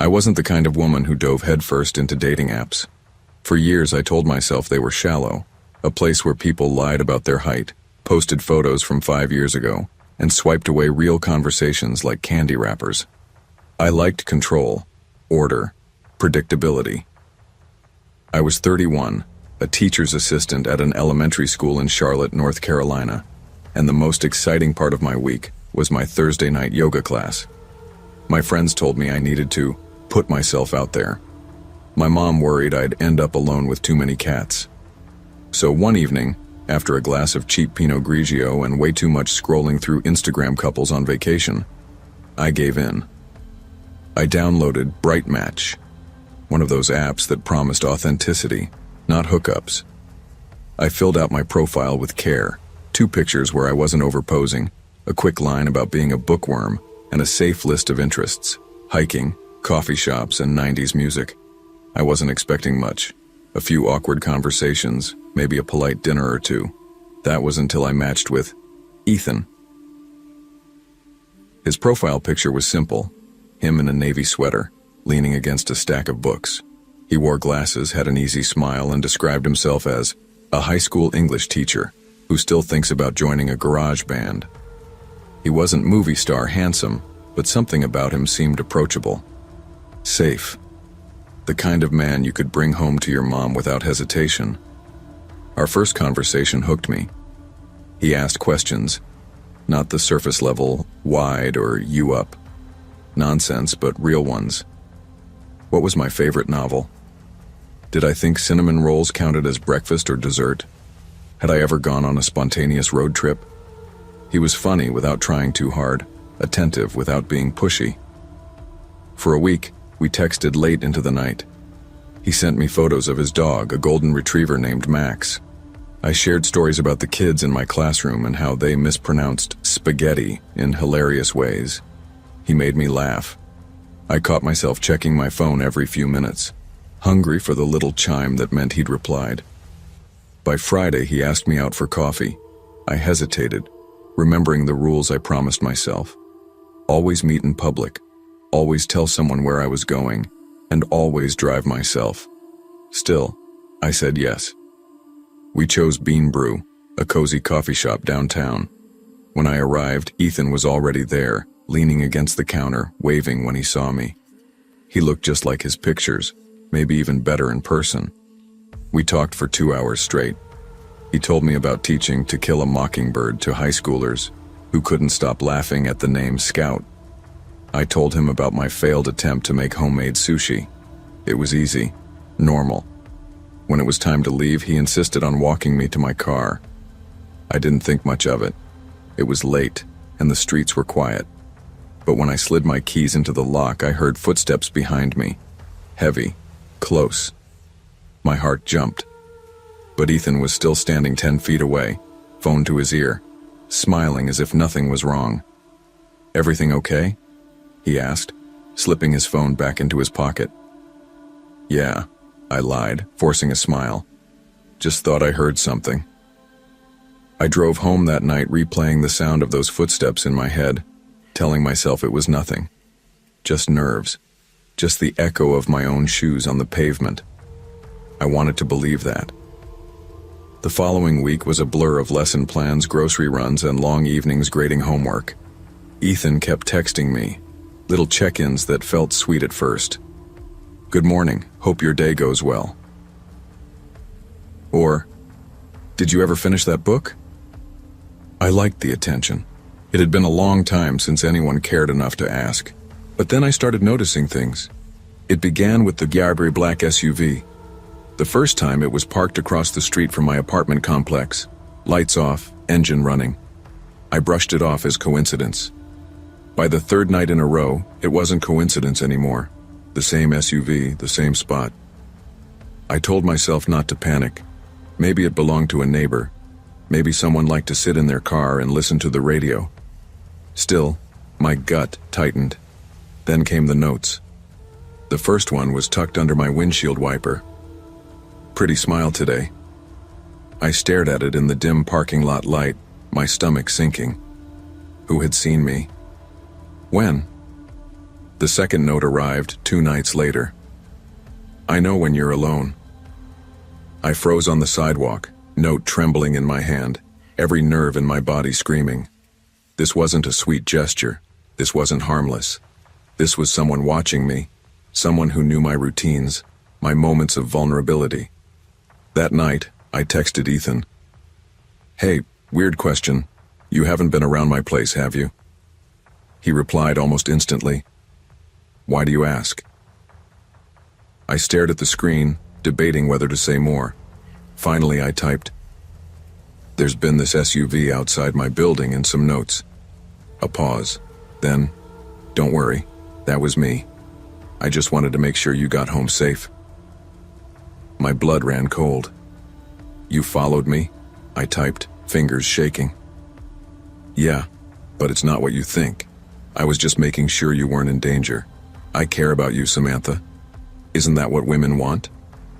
I wasn't the kind of woman who dove headfirst into dating apps. For years I told myself they were shallow, a place where people lied about their height, posted photos from 5 years ago, and swiped away real conversations like candy wrappers. I liked control, order, predictability. I was 31, a teacher's assistant at an elementary school in Charlotte, North Carolina, and the most exciting part of my week was my Thursday night yoga class. My friends told me I needed to put myself out there. My mom worried I'd end up alone with too many cats. So one evening, after a glass of cheap Pinot Grigio and way too much scrolling through Instagram couples on vacation, I gave in. I downloaded Bright Match, one of those apps that promised authenticity, not hookups. I filled out my profile with care, 2 pictures where I wasn't overposing, a quick line about being a bookworm, and a safe list of interests: hiking, coffee shops, and 90s music. I wasn't expecting much. A few awkward conversations, maybe a polite dinner or two. That was until I matched with Ethan. His profile picture was simple, him in a navy sweater, leaning against a stack of books. He wore glasses, had an easy smile, and described himself as a high school English teacher who still thinks about joining a garage band. He wasn't movie star handsome, but something about him seemed approachable. Safe. The kind of man you could bring home to your mom without hesitation. Our first conversation hooked me. He asked questions, not the surface level, wide or you up. Nonsense, but real ones. What was my favorite novel? Did I think cinnamon rolls counted as breakfast or dessert? Had I ever gone on a spontaneous road trip? He was funny without trying too hard, attentive without being pushy. For a week, we texted late into the night. He sent me photos of his dog, a golden retriever named Max. I shared stories about the kids in my classroom and how they mispronounced spaghetti in hilarious ways. He made me laugh. I caught myself checking my phone every few minutes, hungry for the little chime that meant he'd replied. By Friday, he asked me out for coffee. I hesitated, remembering the rules I promised myself. Always meet in public, always tell someone where I was going, and always drive myself. Still, I said yes. We chose Bean Brew, a cozy coffee shop downtown. When I arrived, Ethan was already there, leaning against the counter, waving when he saw me. He looked just like his pictures, maybe even better in person. We talked for 2 hours straight. He told me about teaching To Kill a Mockingbird to high schoolers who couldn't stop laughing at the name Scout. I told him about my failed attempt to make homemade sushi. It was easy, normal. When it was time to leave, he insisted on walking me to my car. I didn't think much of it. It was late, and the streets were quiet. But when I slid my keys into the lock, I heard footsteps behind me. Heavy, close. My heart jumped. But Ethan was still standing 10 feet away, phone to his ear, smiling as if nothing was wrong. "Everything okay?" he asked, slipping his phone back into his pocket. "Yeah," I lied, forcing a smile. "Just thought I heard something." I drove home that night replaying the sound of those footsteps in my head, telling myself it was nothing. Just nerves. Just the echo of my own shoes on the pavement. I wanted to believe that. The following week was a blur of lesson plans, grocery runs, and long evenings grading homework. Ethan kept texting me, little check-ins that felt sweet at first. "Good morning, hope your day goes well." Or, "Did you ever finish that book?" I liked the attention. It had been a long time since anyone cared enough to ask. But then I started noticing things. It began with the Garberry black SUV. The first time it was parked across the street from my apartment complex. Lights off, engine running. I brushed it off as coincidence. By the third night in a row, it wasn't coincidence anymore. The same SUV, the same spot. I told myself not to panic. Maybe it belonged to a neighbor. Maybe someone liked to sit in their car and listen to the radio. Still, my gut tightened. Then came the notes. The first one was tucked under my windshield wiper. "Pretty smile today." I stared at it in the dim parking lot light, my stomach sinking. Who had seen me? When? The second note arrived 2 nights later. I know when you're alone. I froze on the sidewalk, note trembling in my hand, every nerve in my body screaming. This wasn't a sweet gesture. This wasn't harmless. This was someone watching me, someone who knew my routines, my moments of vulnerability. That night, I texted Ethan. Hey, weird question. You haven't been around my place, have you? He replied almost instantly. Why do you ask? I stared at the screen, debating whether to say more. Finally, I typed, There's been this SUV outside my building and some notes. A pause. Then, don't worry, that was me. I just wanted to make sure you got home safe. My blood ran cold. You followed me? I typed, fingers shaking. Yeah, but it's not what you think. I was just making sure you weren't in danger. I care about you, Samantha. Isn't that what women want?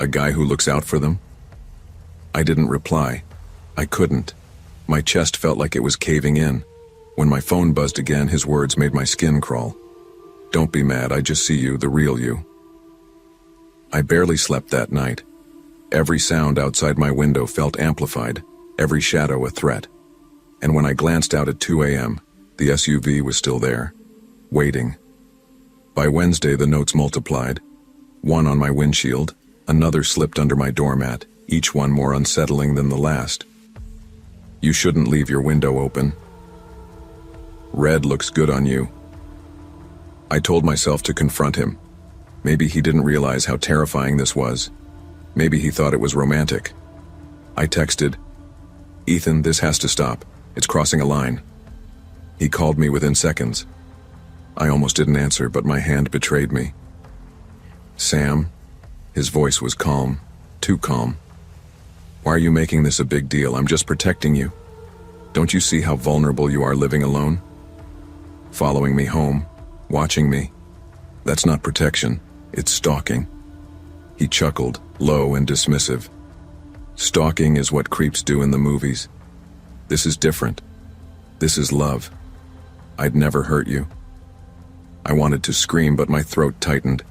A guy who looks out for them? I didn't reply. I couldn't. My chest felt like it was caving in. When my phone buzzed again, his words made my skin crawl. Don't be mad, I just see you, the real you. I barely slept that night. Every sound outside my window felt amplified, every shadow a threat. And when I glanced out at 2 a.m., the SUV was still there, waiting. By Wednesday, the notes multiplied. One on my windshield, another slipped under my doormat, each one more unsettling than the last. You shouldn't leave your window open. Red looks good on you. I told myself to confront him. Maybe he didn't realize how terrifying this was. Maybe he thought it was romantic. I texted, Ethan, this has to stop. It's crossing a line. He called me within seconds. I almost didn't answer, but my hand betrayed me. Sam, his voice was calm, too calm. Why are you making this a big deal? I'm just protecting you. Don't you see how vulnerable you are living alone? Following me home, watching me. That's not protection, it's stalking. He chuckled, low and dismissive. Stalking is what creeps do in the movies. This is different. This is love. I'd never hurt you. I wanted to scream, but my throat tightened.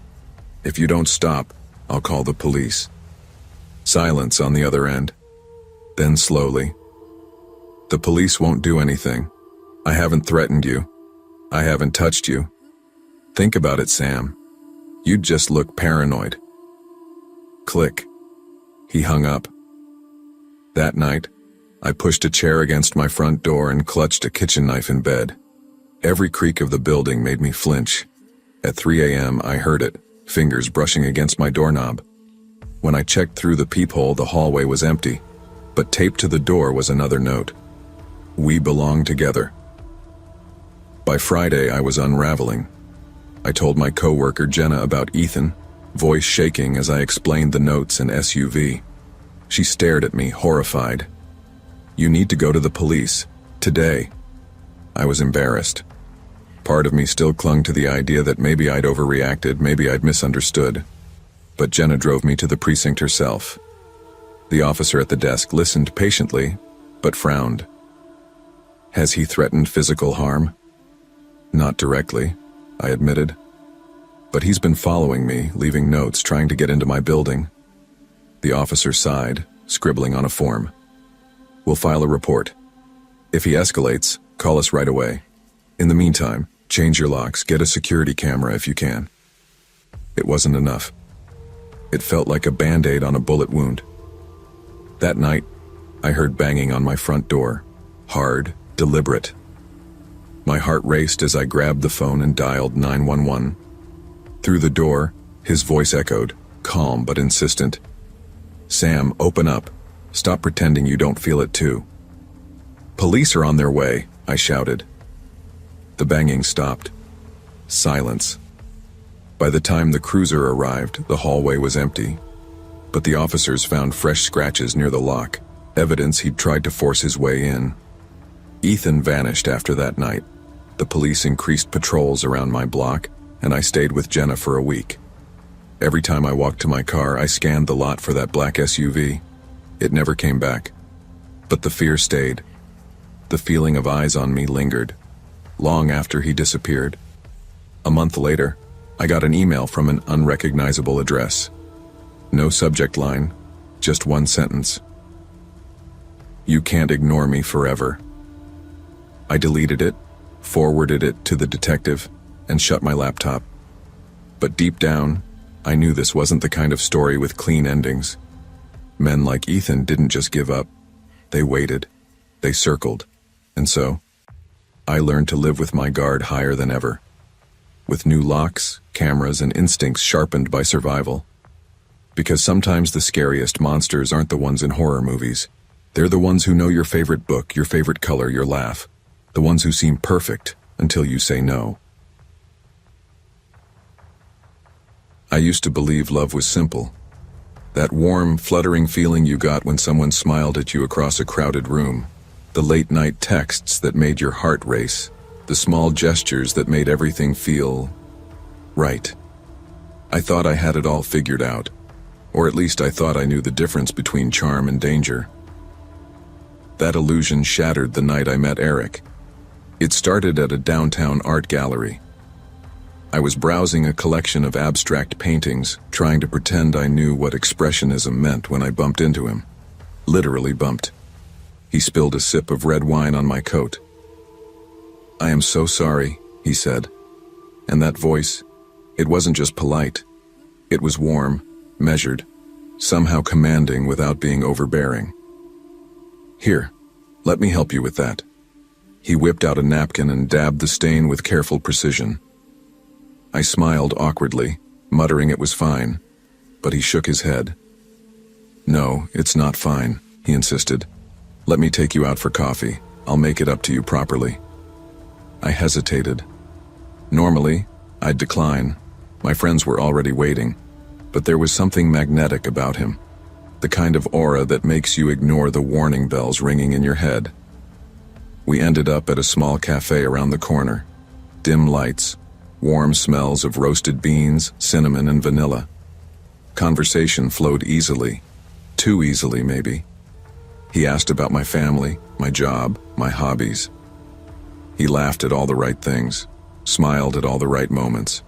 If you don't stop, I'll call the police. Silence on the other end. Then slowly. The police won't do anything. I haven't threatened you. I haven't touched you. Think about it, Sam. You'd just look paranoid. Click. He hung up. That night, I pushed a chair against my front door and clutched a kitchen knife in bed. Every creak of the building made me flinch. At 3 a.m., I heard it, fingers brushing against my doorknob. When I checked through the peephole, the hallway was empty, but taped to the door was another note. We belong together. By Friday, I was unraveling. I told my coworker Jenna about Ethan, voice shaking as I explained the notes and SUV. She stared at me, horrified. You need to go to the police, today. I was embarrassed. Part of me still clung to the idea that maybe I'd overreacted, maybe I'd misunderstood. But Jenna drove me to the precinct herself. The officer at the desk listened patiently, but frowned. Has he threatened physical harm? Not directly, I admitted. But he's been following me, leaving notes, trying to get into my building. The officer sighed, scribbling on a form. We'll file a report. If he escalates, call us right away. In the meantime, change your locks, get a security camera if you can. It wasn't enough. It felt like a band-aid on a bullet wound. That night, I heard banging on my front door. Hard, deliberate. My heart raced as I grabbed the phone and dialed 911. Through the door, his voice echoed, calm but insistent. Sam, open up. Stop pretending you don't feel it too. Police are on their way, I shouted. The banging stopped. Silence. By the time the cruiser arrived, the hallway was empty. But the officers found fresh scratches near the lock, evidence he'd tried to force his way in. Ethan vanished after that night. The police increased patrols around my block, and I stayed with Jenna for a week. Every time I walked to my car, I scanned the lot for that black SUV. It never came back. But the fear stayed. The feeling of eyes on me lingered, long after he disappeared. A month later, I got an email from an unrecognizable address. No subject line, just one sentence. You can't ignore me forever. I deleted it, forwarded it to the detective, and shut my laptop. But deep down, I knew this wasn't the kind of story with clean endings. Men like Ethan didn't just give up. They waited. They circled. And so, I learned to live with my guard higher than ever. With new locks, cameras, and instincts sharpened by survival. Because sometimes the scariest monsters aren't the ones in horror movies. They're the ones who know your favorite book, your favorite color, your laugh. The ones who seem perfect until you say no. I used to believe love was simple. That warm, fluttering feeling you got when someone smiled at you across a crowded room. The late-night texts that made your heart race. The small gestures that made everything feel right. I thought I had it all figured out. Or at least I thought I knew the difference between charm and danger. That illusion shattered the night I met Eric. It started at a downtown art gallery. I was browsing a collection of abstract paintings, trying to pretend I knew what expressionism meant when I bumped into him. Literally bumped. He spilled a sip of red wine on my coat. "I am so sorry," he said. And that voice, it wasn't just polite. It was warm, measured, somehow commanding without being overbearing. "Here, let me help you with that." He whipped out a napkin and dabbed the stain with careful precision. I smiled awkwardly, muttering it was fine, but he shook his head. "No, it's not fine," he insisted. "Let me take you out for coffee. I'll make it up to you properly." I hesitated. Normally, I'd decline. My friends were already waiting, but there was something magnetic about him. The kind of aura that makes you ignore the warning bells ringing in your head. We ended up at a small cafe around the corner. Dim lights, warm smells of roasted beans, cinnamon, and vanilla. Conversation flowed easily. Too easily, maybe. He asked about my family, my job, my hobbies. He laughed at all the right things, smiled at all the right moments.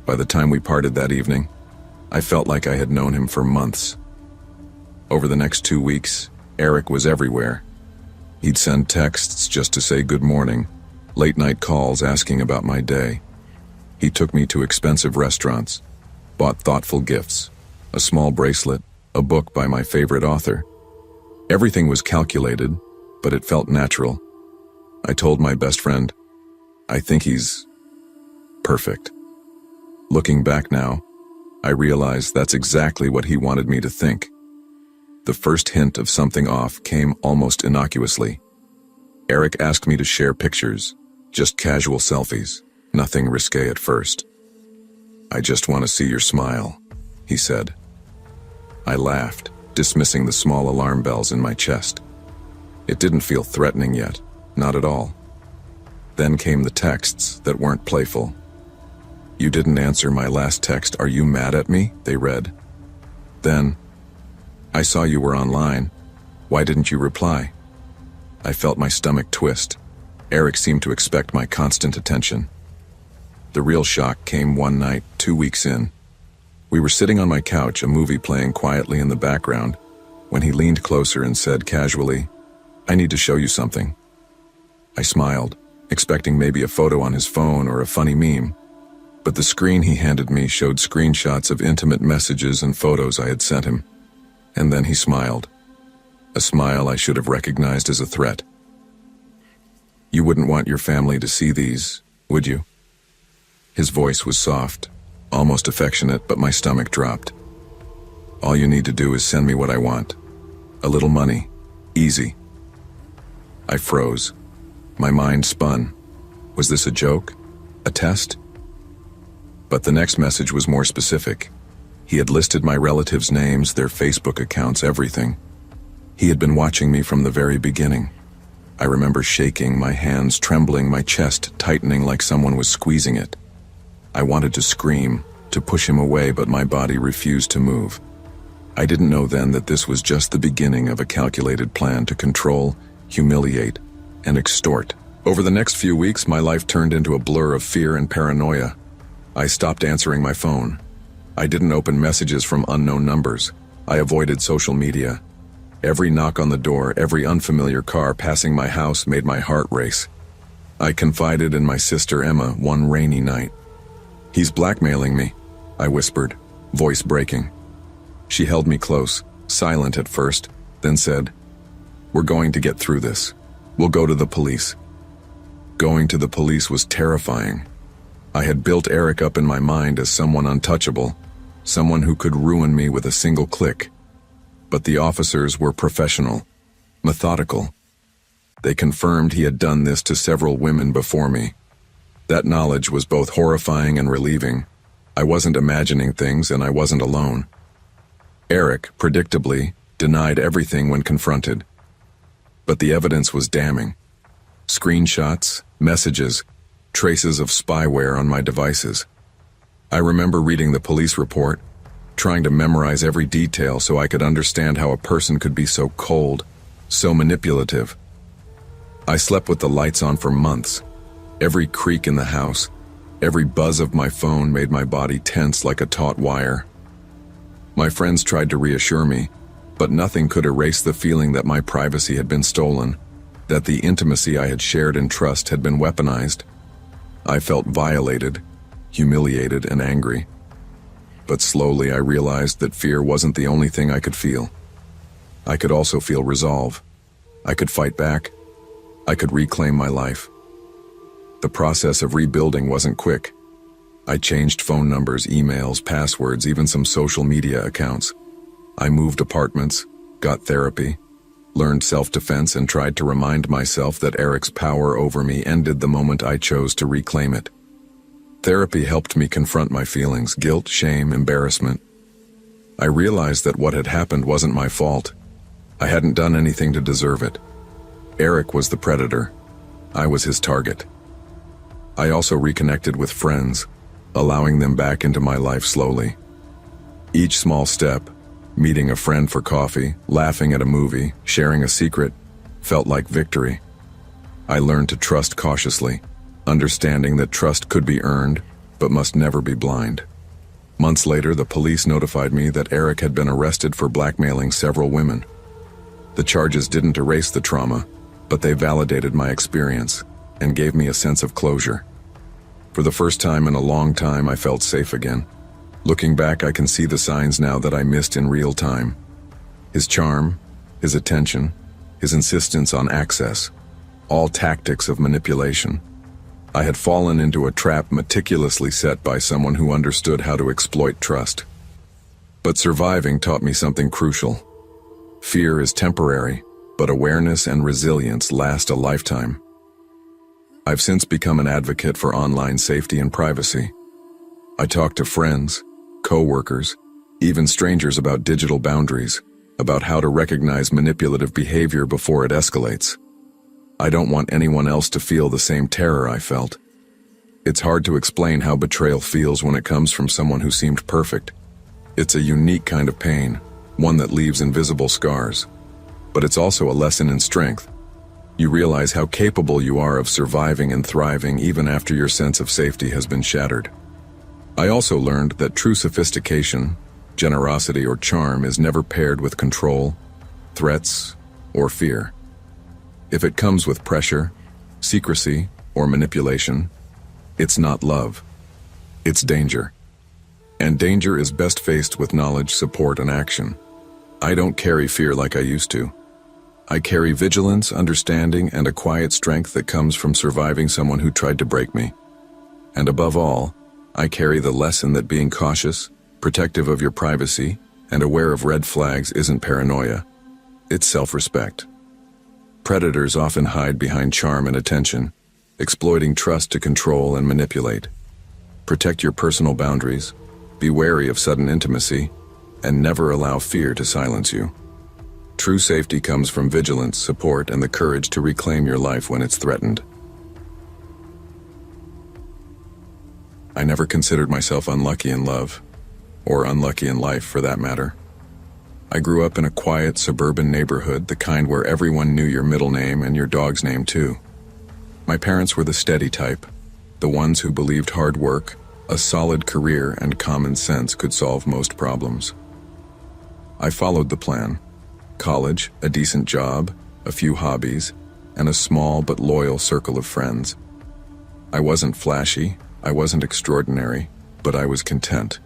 By the time we parted that evening, I felt like I had known him for months. Over the next 2 weeks, Eric was everywhere. He'd send texts just to say good morning, late-night calls asking about my day. He took me to expensive restaurants, bought thoughtful gifts, a small bracelet, a book by my favorite author. Everything was calculated, but it felt natural. I told my best friend, "I think he's perfect." Looking back now, I realize that's exactly what he wanted me to think. The first hint of something off came almost innocuously. Eric asked me to share pictures, just casual selfies, nothing risque at first. "I just want to see your smile," he said. I laughed, dismissing the small alarm bells in my chest. It didn't feel threatening yet, not at all. Then came the texts that weren't playful. "You didn't answer my last text. Are you mad at me?" they read. Then, "I saw you were online. Why didn't you reply?" I felt my stomach twist. Eric seemed to expect my constant attention. The real shock came one night, 2 weeks in. We were sitting on my couch, a movie playing quietly in the background, when he leaned closer and said casually, "I need to show you something." I smiled, expecting maybe a photo on his phone or a funny meme. But the screen he handed me showed screenshots of intimate messages and photos I had sent him. And then he smiled. A smile I should have recognized as a threat. "You wouldn't want your family to see these, would you?" His voice was soft, almost affectionate, but my stomach dropped. "All you need to do is send me what I want. A little money. Easy." I froze. My mind spun. Was this a joke? A test? But the next message was more specific. He had listed my relatives' names, their Facebook accounts, everything. He had been watching me from the very beginning. I remember shaking, my hands trembling, my chest tightening like someone was squeezing it. I wanted to scream, to push him away, but my body refused to move. I didn't know then that this was just the beginning of a calculated plan to control, humiliate, and extort. Over the next few weeks, my life turned into a blur of fear and paranoia. I stopped answering my phone. I didn't open messages from unknown numbers. I avoided social media. Every knock on the door, every unfamiliar car passing my house made my heart race. I confided in my sister Emma one rainy night. "He's blackmailing me," I whispered, voice breaking. She held me close, silent at first, then said, "We're going to get through this. We'll go to the police." Going to the police was terrifying. I had built Eric up in my mind as someone untouchable, someone who could ruin me with a single click. But the officers were professional, methodical. They confirmed he had done this to several women before me. That knowledge was both horrifying and relieving. I wasn't imagining things, and I wasn't alone. Eric, predictably, denied everything when confronted. But the evidence was damning. Screenshots, messages, traces of spyware on my devices. I remember reading the police report, trying to memorize every detail so I could understand how a person could be so cold, so manipulative. I slept with the lights on for months. Every creak in the house, every buzz of my phone made my body tense like a taut wire. My friends tried to reassure me, but nothing could erase the feeling that my privacy had been stolen, that the intimacy I had shared in trust had been weaponized. I felt violated, humiliated, and angry. But slowly I realized that fear wasn't the only thing I could feel. I could also feel resolve. I could fight back. I could reclaim my life. The process of rebuilding wasn't quick. I changed phone numbers, emails, passwords, even some social media accounts. I moved apartments, got therapy, learned self-defense, and tried to remind myself that Eric's power over me ended the moment I chose to reclaim it. Therapy helped me confront my feelings, guilt, shame, embarrassment. I realized that what had happened wasn't my fault. I hadn't done anything to deserve it. Eric was the predator. I was his target. I also reconnected with friends, allowing them back into my life slowly. Each small step, meeting a friend for coffee, laughing at a movie, sharing a secret, felt like victory. I learned to trust cautiously, understanding that trust could be earned, but must never be blind. Months later, the police notified me that Eric had been arrested for blackmailing several women. The charges didn't erase the trauma, but they validated my experience and gave me a sense of closure. For the first time in a long time, I felt safe again. Looking back, I can see the signs now that I missed in real time. His charm, his attention, his insistence on access, all tactics of manipulation. I had fallen into a trap meticulously set by someone who understood how to exploit trust. But surviving taught me something crucial. Fear is temporary, but awareness and resilience last a lifetime. I've since become an advocate for online safety and privacy. I talk to friends, co-workers, even strangers about digital boundaries, about how to recognize manipulative behavior before it escalates. I don't want anyone else to feel the same terror I felt. It's hard to explain how betrayal feels when it comes from someone who seemed perfect. It's a unique kind of pain, one that leaves invisible scars. But it's also a lesson in strength. You realize how capable you are of surviving and thriving even after your sense of safety has been shattered. I also learned that true sophistication, generosity, or charm is never paired with control, threats, or fear. If it comes with pressure, secrecy, or manipulation, it's not love. It's danger. And danger is best faced with knowledge, support, and action. I don't carry fear like I used to. I carry vigilance, understanding, and a quiet strength that comes from surviving someone who tried to break me. And above all, I carry the lesson that being cautious, protective of your privacy, and aware of red flags isn't paranoia. It's self-respect. Predators often hide behind charm and attention, exploiting trust to control and manipulate. Protect your personal boundaries, be wary of sudden intimacy, and never allow fear to silence you. True safety comes from vigilance, support, and the courage to reclaim your life when it's threatened. I never considered myself unlucky in love, or unlucky in life for that matter. I grew up in a quiet suburban neighborhood, the kind where everyone knew your middle name and your dog's name too. My parents were the steady type, the ones who believed hard work, a solid career, and common sense could solve most problems. I followed the plan. College, a decent job, a few hobbies, and a small but loyal circle of friends. I wasn't flashy, I wasn't extraordinary, but I was content.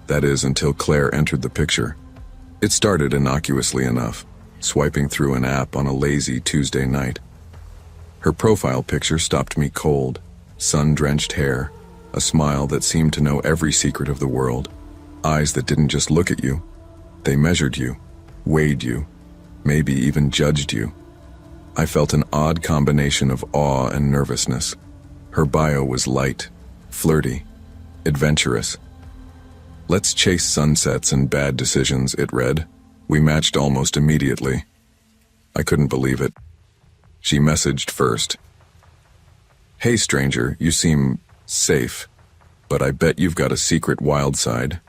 That is, until Claire entered the picture. It started innocuously enough, swiping through an app on a lazy Tuesday night. Her profile picture stopped me cold. Sun-drenched hair, a smile that seemed to know every secret of the world, eyes that didn't just look at you. They measured you, weighed you, maybe even judged you. I felt an odd combination of awe and nervousness. Her bio was light, flirty, adventurous. "Let's chase sunsets and bad decisions," it read. We matched almost immediately. I couldn't believe it. She messaged first. "Hey stranger, you seem safe, but I bet you've got a secret wild side."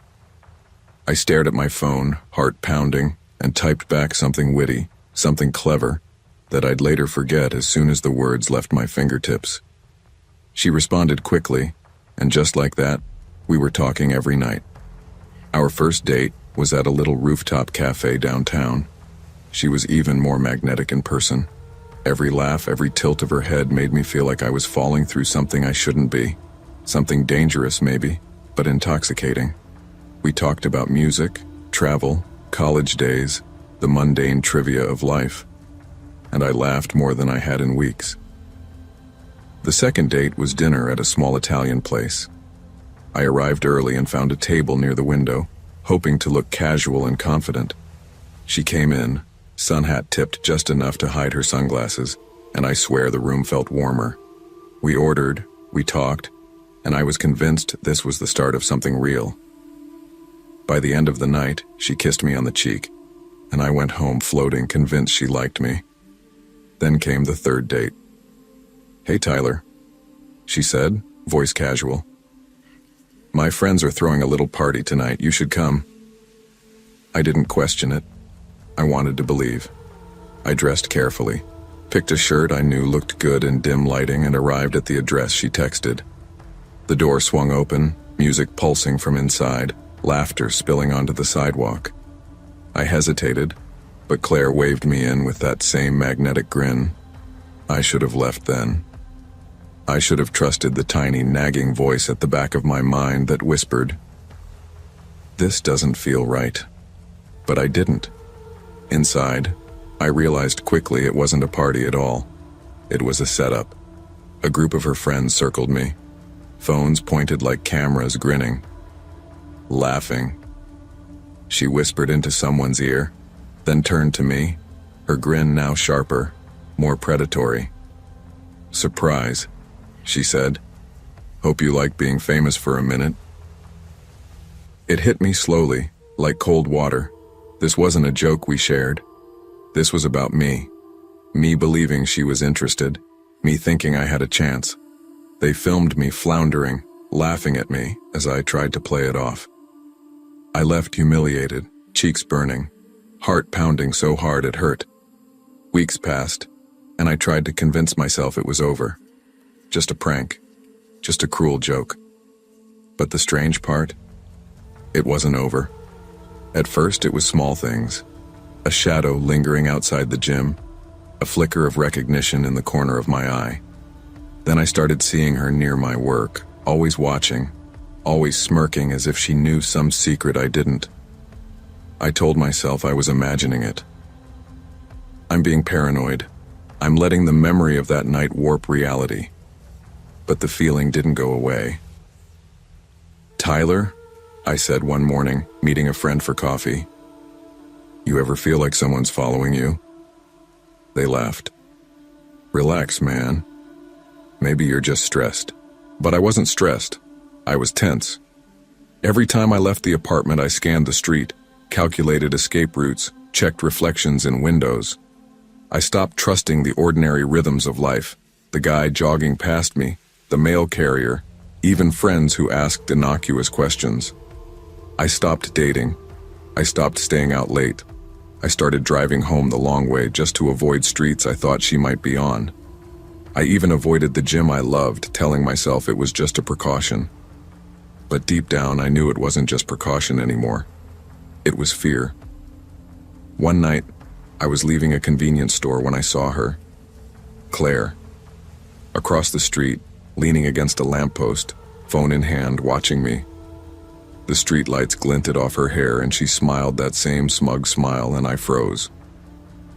I stared at my phone, heart pounding, and typed back something witty, something clever, that I'd later forget as soon as the words left my fingertips. She responded quickly, and just like that, we were talking every night. Our first date was at a little rooftop cafe downtown. She was even more magnetic in person. Every laugh, every tilt of her head made me feel like I was falling through something I shouldn't be. Something dangerous, maybe, but intoxicating. We talked about music, travel, college days, the mundane trivia of life. And I laughed more than I had in weeks. The second date was dinner at a small Italian place. I arrived early and found a table near the window, hoping to look casual and confident. She came in, sun hat tipped just enough to hide her sunglasses, and I swear the room felt warmer. We ordered, we talked, and I was convinced this was the start of something real. By the end of the night, she kissed me on the cheek, and I went home floating, convinced she liked me. Then came the third date. "Hey Tyler," she said, voice casual. "My friends are throwing a little party tonight, you should come." I didn't question it. I wanted to believe. I dressed carefully, picked a shirt I knew looked good in dim lighting, and arrived at the address she texted. The door swung open, music pulsing from inside, laughter spilling onto the sidewalk. I hesitated, but Claire waved me in with that same magnetic grin. I should have left then. I should have trusted the tiny nagging voice at the back of my mind that whispered, "This doesn't feel right." But I didn't. Inside, I realized quickly it wasn't a party at all. It was a setup. A group of her friends circled me, phones pointed like cameras, grinning, laughing. She whispered into someone's ear, then turned to me, her grin now sharper, more predatory. "Surprise," she said. "Hope you like being famous for a minute." It hit me slowly, like cold water. This wasn't a joke we shared. This was about me. Me believing she was interested. Me thinking I had a chance. They filmed me floundering, laughing at me as I tried to play it off. I left humiliated, cheeks burning, heart pounding so hard it hurt. Weeks passed, and I tried to convince myself it was over. Just a prank. Just a cruel joke. But the strange part? It wasn't over. At first it was small things. A shadow lingering outside the gym. A flicker of recognition in the corner of my eye. Then I started seeing her near my work, always watching, always smirking as if she knew some secret I didn't. I told myself I was imagining it. I'm being paranoid. I'm letting the memory of that night warp reality. But the feeling didn't go away. "Tyler," I said one morning, meeting a friend for coffee. "You ever feel like someone's following you?" They laughed. "Relax, man. Maybe you're just stressed." But I wasn't stressed. I was tense. Every time I left the apartment, I scanned the street, calculated escape routes, checked reflections in windows. I stopped trusting the ordinary rhythms of life, the guy jogging past me, the mail carrier, even friends who asked innocuous questions. I stopped dating. I stopped staying out late. I started driving home the long way just to avoid streets I thought she might be on. I even avoided the gym I loved, telling myself it was just a precaution. But deep down, I knew it wasn't just precaution anymore. It was fear. One night, I was leaving a convenience store when I saw her. Claire. Across the street, leaning against a lamppost, phone in hand, watching me. The streetlights glinted off her hair and she smiled that same smug smile, and I froze.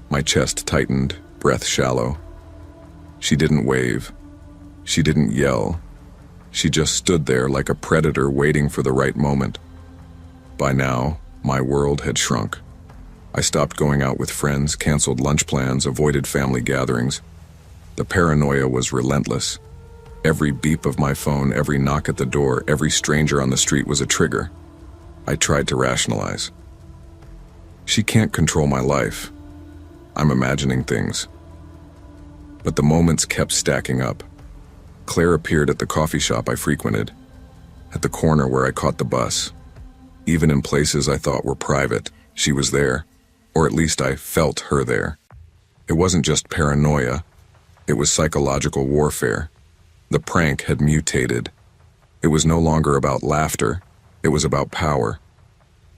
My chest tightened, breath shallow. She didn't wave. She didn't yell. She just stood there like a predator waiting for the right moment. By now, my world had shrunk. I stopped going out with friends, canceled lunch plans, avoided family gatherings. The paranoia was relentless. Every beep of my phone, every knock at the door, every stranger on the street was a trigger. I tried to rationalize. She can't control my life. I'm imagining things. But the moments kept stacking up. Claire appeared at the coffee shop I frequented, at the corner where I caught the bus. Even in places I thought were private, she was there, or at least I felt her there. It wasn't just paranoia, it was psychological warfare. The prank had mutated. It was no longer about laughter, it was about power.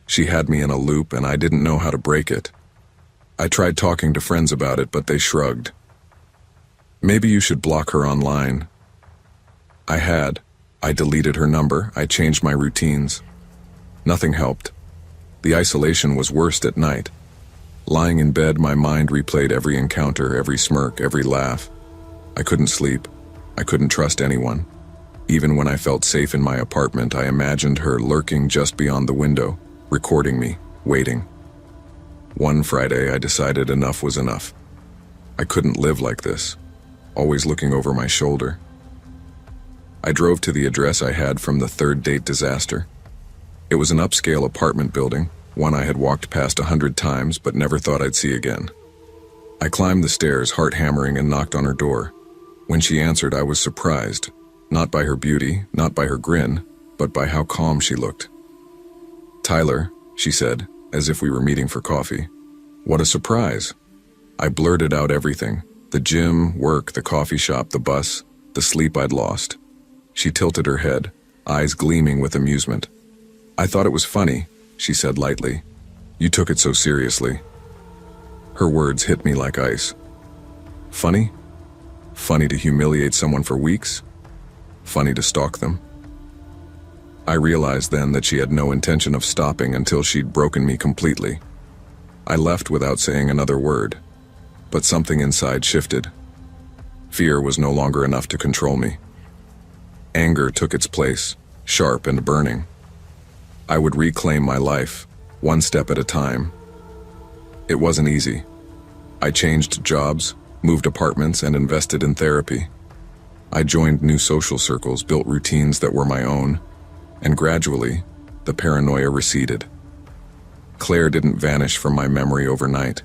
She had me in a loop and I didn't know how to break it. I tried talking to friends about it, but they shrugged. Maybe you should block her online. I had. I deleted her number, I changed my routines. Nothing helped. The isolation was worst at night. Lying in bed, my mind replayed every encounter, every smirk, every laugh. I couldn't sleep. I couldn't trust anyone. Even when I felt safe in my apartment, I imagined her lurking just beyond the window, recording me, waiting. One Friday, I decided enough was enough. I couldn't live like this, always looking over my shoulder. I drove to the address I had from the third date disaster. It was an upscale apartment building, one I had walked past 100 times but never thought I'd see again. I climbed the stairs, heart hammering, and knocked on her door. When she answered, I was surprised, not by her beauty, not by her grin, but by how calm she looked. "Tyler," she said, as if we were meeting for coffee. "What a surprise." I blurted out everything: the gym, work, the coffee shop, the bus, the sleep I'd lost. She tilted her head, eyes gleaming with amusement. "I thought it was funny," she said lightly. "You took it so seriously." Her words hit me like ice. Funny? Funny to humiliate someone for weeks? Funny to stalk them? I realized then that she had no intention of stopping until she'd broken me completely. I left without saying another word, but something inside shifted. Fear was no longer enough to control me. Anger took its place, sharp and burning. I would reclaim my life, one step at a time. It wasn't easy. I changed jobs, moved apartments, and invested in therapy. I joined new social circles, built routines that were my own, and gradually, the paranoia receded. Claire didn't vanish from my memory overnight,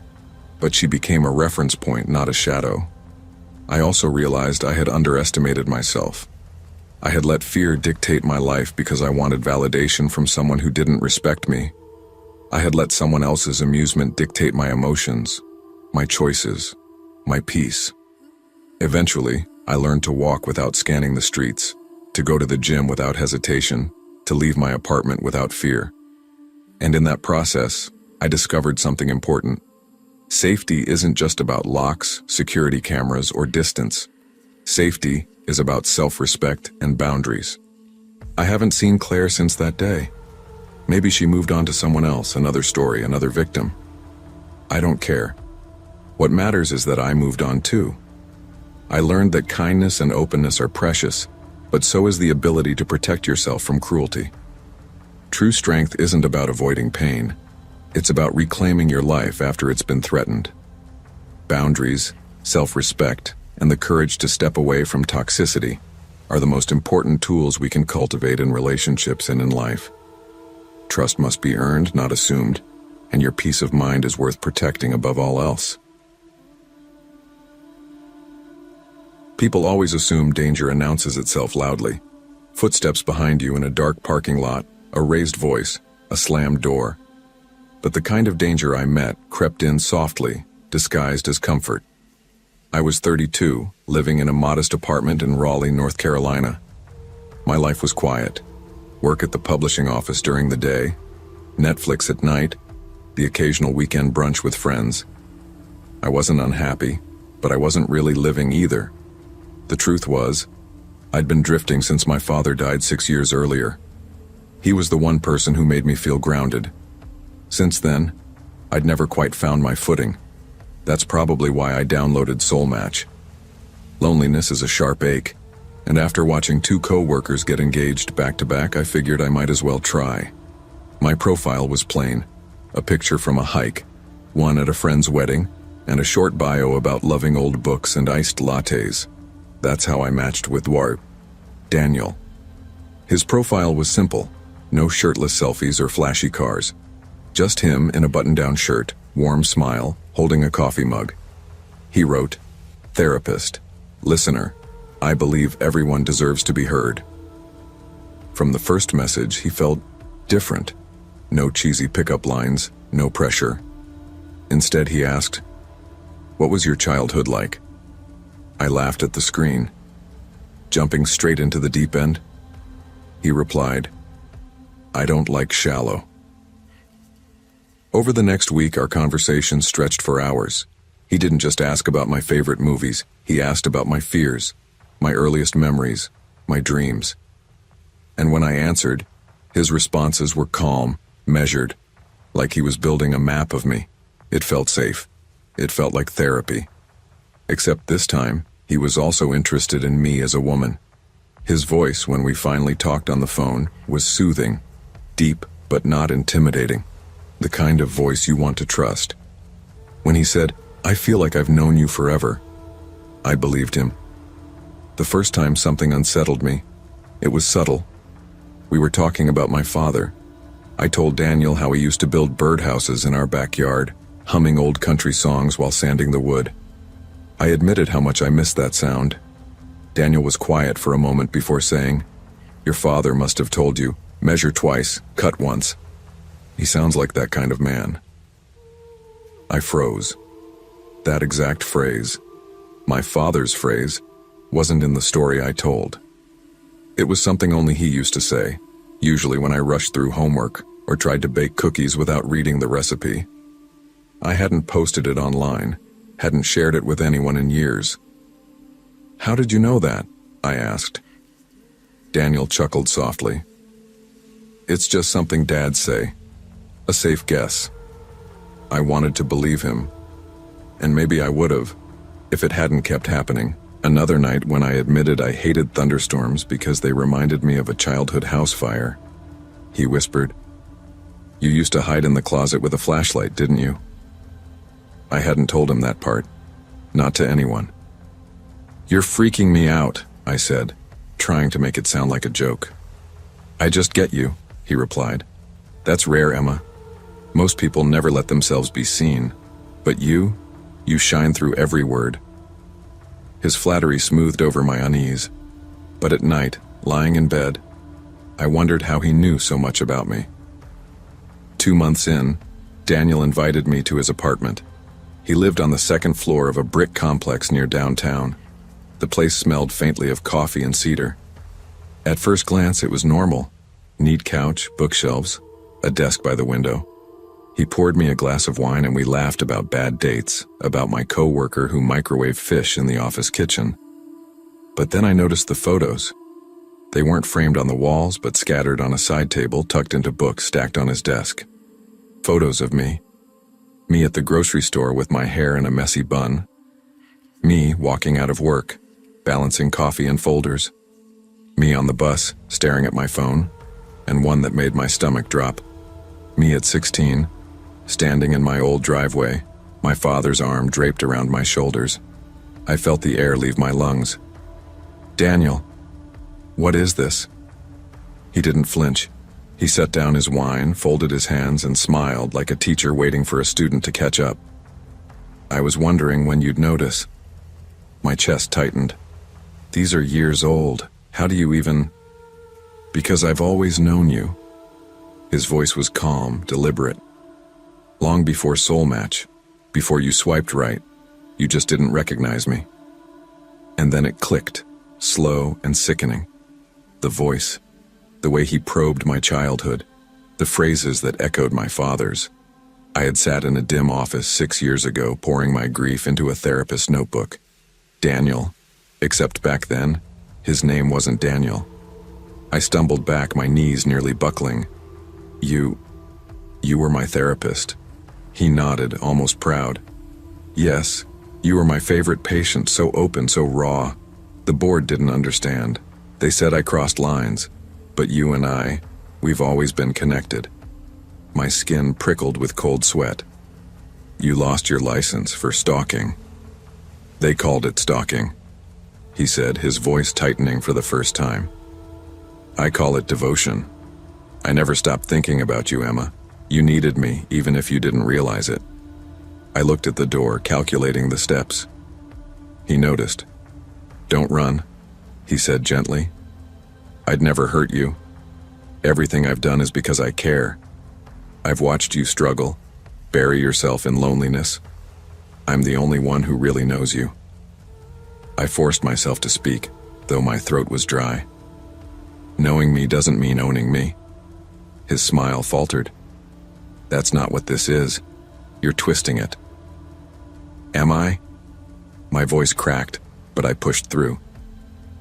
but she became a reference point, not a shadow. I also realized I had underestimated myself. I had let fear dictate my life because I wanted validation from someone who didn't respect me. I had let someone else's amusement dictate my emotions, my choices, my peace. Eventually, I learned to walk without scanning the streets, to go to the gym without hesitation, to leave my apartment without fear. And in that process, I discovered something important. Safety isn't just about locks, security cameras, or distance. Safety is about self-respect and boundaries. I haven't seen Claire since that day. Maybe she moved on to someone else, another story, another victim. I don't care. What matters is that I moved on too. I learned that kindness and openness are precious, but so is the ability to protect yourself from cruelty. True strength isn't about avoiding pain. It's about reclaiming your life after it's been threatened. Boundaries, self-respect, and the courage to step away from toxicity are the most important tools we can cultivate in relationships and in life. Trust must be earned, not assumed, and your peace of mind is worth protecting above all else. People always assume danger announces itself loudly. Footsteps behind you in a dark parking lot, a raised voice, a slammed door. But the kind of danger I met crept in softly, disguised as comfort. I was 32, living in a modest apartment in Raleigh, North Carolina. My life was quiet. Work at the publishing office during the day, Netflix at night, the occasional weekend brunch with friends. I wasn't unhappy, but I wasn't really living either. The truth was, I'd been drifting since my father died 6 years earlier. He was the one person who made me feel grounded. Since then, I'd never quite found my footing. That's probably why I downloaded Soul Match. Loneliness is a sharp ache, and after watching 2 co-workers get engaged back-to-back, I figured I might as well try. My profile was plain, a picture from a hike, one at a friend's wedding, and a short bio about loving old books and iced lattes. That's how I matched with Daniel. His profile was simple, no shirtless selfies or flashy cars. Just him in a button-down shirt, warm smile, holding a coffee mug. He wrote, "Therapist, listener, I believe everyone deserves to be heard." From the first message, he felt different. No cheesy pickup lines, no pressure. Instead, he asked, "What was your childhood like?" I laughed at the screen. Jumping straight into the deep end? He replied, "I don't like shallow." Over the next week, our conversation stretched for hours. He didn't just ask about my favorite movies, he asked about my fears, my earliest memories, my dreams. And when I answered, his responses were calm, measured, like he was building a map of me. It felt safe. It felt like therapy. Except this time, he was also interested in me as a woman. His voice, when we finally talked on the phone, was soothing, deep but not intimidating, the kind of voice you want to trust. When he said, "I feel like I've known you forever," I believed him. The first time something unsettled me, it was subtle. We were talking about my father. I told Daniel how he used to build birdhouses in our backyard, humming old country songs while sanding the wood. I admitted how much I missed that sound. Daniel was quiet for a moment before saying, "Your father must have told you, measure twice, cut once." He sounds like that kind of man. I froze. That exact phrase, my father's phrase, wasn't in the story I told. It was something only he used to say, usually when I rushed through homework or tried to bake cookies without reading the recipe. I hadn't posted it online, hadn't shared it with anyone in years. "How did you know that?" I asked. Daniel chuckled softly. "It's just something dads say. A safe guess." I wanted to believe him. And maybe I would have, if it hadn't kept happening. Another night when I admitted I hated thunderstorms because they reminded me of a childhood house fire, he whispered, "You used to hide in the closet with a flashlight, didn't you?" I hadn't told him that part. Not to anyone. "You're freaking me out," I said, trying to make it sound like a joke. "I just get you," he replied. "That's rare, Emma. Most people never let themselves be seen. But you shine through every word." His flattery smoothed over my unease. But at night, lying in bed, I wondered how he knew so much about me. 2 months in, Daniel invited me to his apartment. He lived on the second floor of a brick complex near downtown. The place smelled faintly of coffee and cedar. At first glance, it was normal. Neat couch, bookshelves, a desk by the window. He poured me a glass of wine and we laughed about bad dates, about my co-worker who microwaved fish in the office kitchen. But then I noticed the photos. They weren't framed on the walls, but scattered on a side table tucked into books stacked on his desk. Photos of me. Me at the grocery store with my hair in a messy bun. Me walking out of work, balancing coffee and folders. Me on the bus, staring at my phone, and one that made my stomach drop. Me at 16, standing in my old driveway, my father's arm draped around my shoulders. I felt the air leave my lungs. "Daniel, what is this?" He didn't flinch. He set down his wine, folded his hands, and smiled like a teacher waiting for a student to catch up. "I was wondering when you'd notice." My chest tightened. "These are years old. How do you even—" "Because I've always known you." His voice was calm, deliberate. "Long before Soul Match, before you swiped right, You just didn't recognize me." And then it clicked, slow and sickening. The voice, the way he probed my childhood, the phrases that echoed my father's. I had sat in a dim office 6 years ago, pouring my grief into a therapist's notebook. Daniel, except back then, his name wasn't Daniel. I stumbled back, my knees nearly buckling. You were my therapist." He nodded, almost proud. "Yes, you were my favorite patient, so open, so raw. The board didn't understand. They said I crossed lines, but you and we've always been connected." My skin prickled with cold sweat. "You lost your license for stalking." "They called it stalking," he said, his voice tightening for the first time. "I call it devotion. I never stopped thinking about you, Emma. You needed me, even if you didn't realize it." I looked at the door, calculating the steps. He noticed. "Don't run," he said gently. "I'd never hurt you. Everything I've done is because I care. I've watched you struggle, bury yourself in loneliness. I'm the only one who really knows you." I forced myself to speak, though my throat was dry. "Knowing me doesn't mean owning me." His smile faltered. "That's not what this is. You're twisting it." "Am I?" My voice cracked, but I pushed through.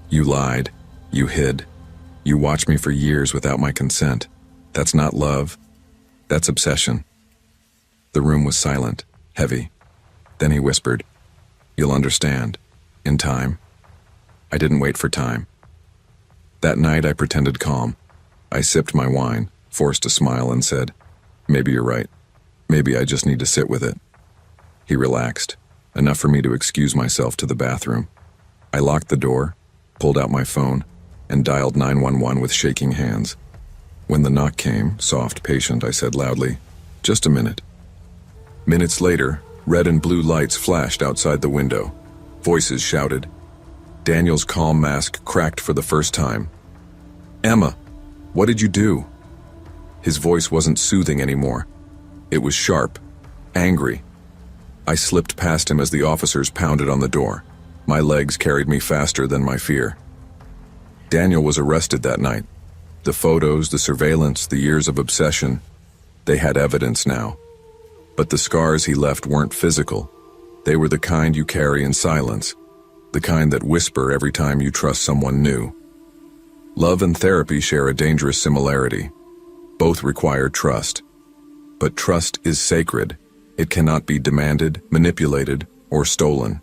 "You lied. You hid. You watched me for years without my consent. That's not love. That's obsession." The room was silent, heavy. Then he whispered, "You'll understand. In time." I didn't wait for time. That night I pretended calm. I sipped my wine, forced a smile, and said, "Maybe you're right. Maybe I just need to sit with it." He relaxed, enough for me to excuse myself to the bathroom. I locked the door, pulled out my phone, and dialed 911 with shaking hands. When the knock came, soft, patient, I said loudly, "Just a minute." Minutes later, red and blue lights flashed outside the window. Voices shouted. Daniel's calm mask cracked for the first time. "Emma, what did you do?" His voice wasn't soothing anymore. It was sharp, angry. I slipped past him as the officers pounded on the door. My legs carried me faster than my fear. Daniel was arrested that night. The photos, the surveillance, the years of obsession, they had evidence now. But the scars he left weren't physical. They were the kind you carry in silence, the kind that whisper every time you trust someone new. Love and therapy share a dangerous similarity. Both require trust. But trust is sacred. It cannot be demanded, manipulated, or stolen.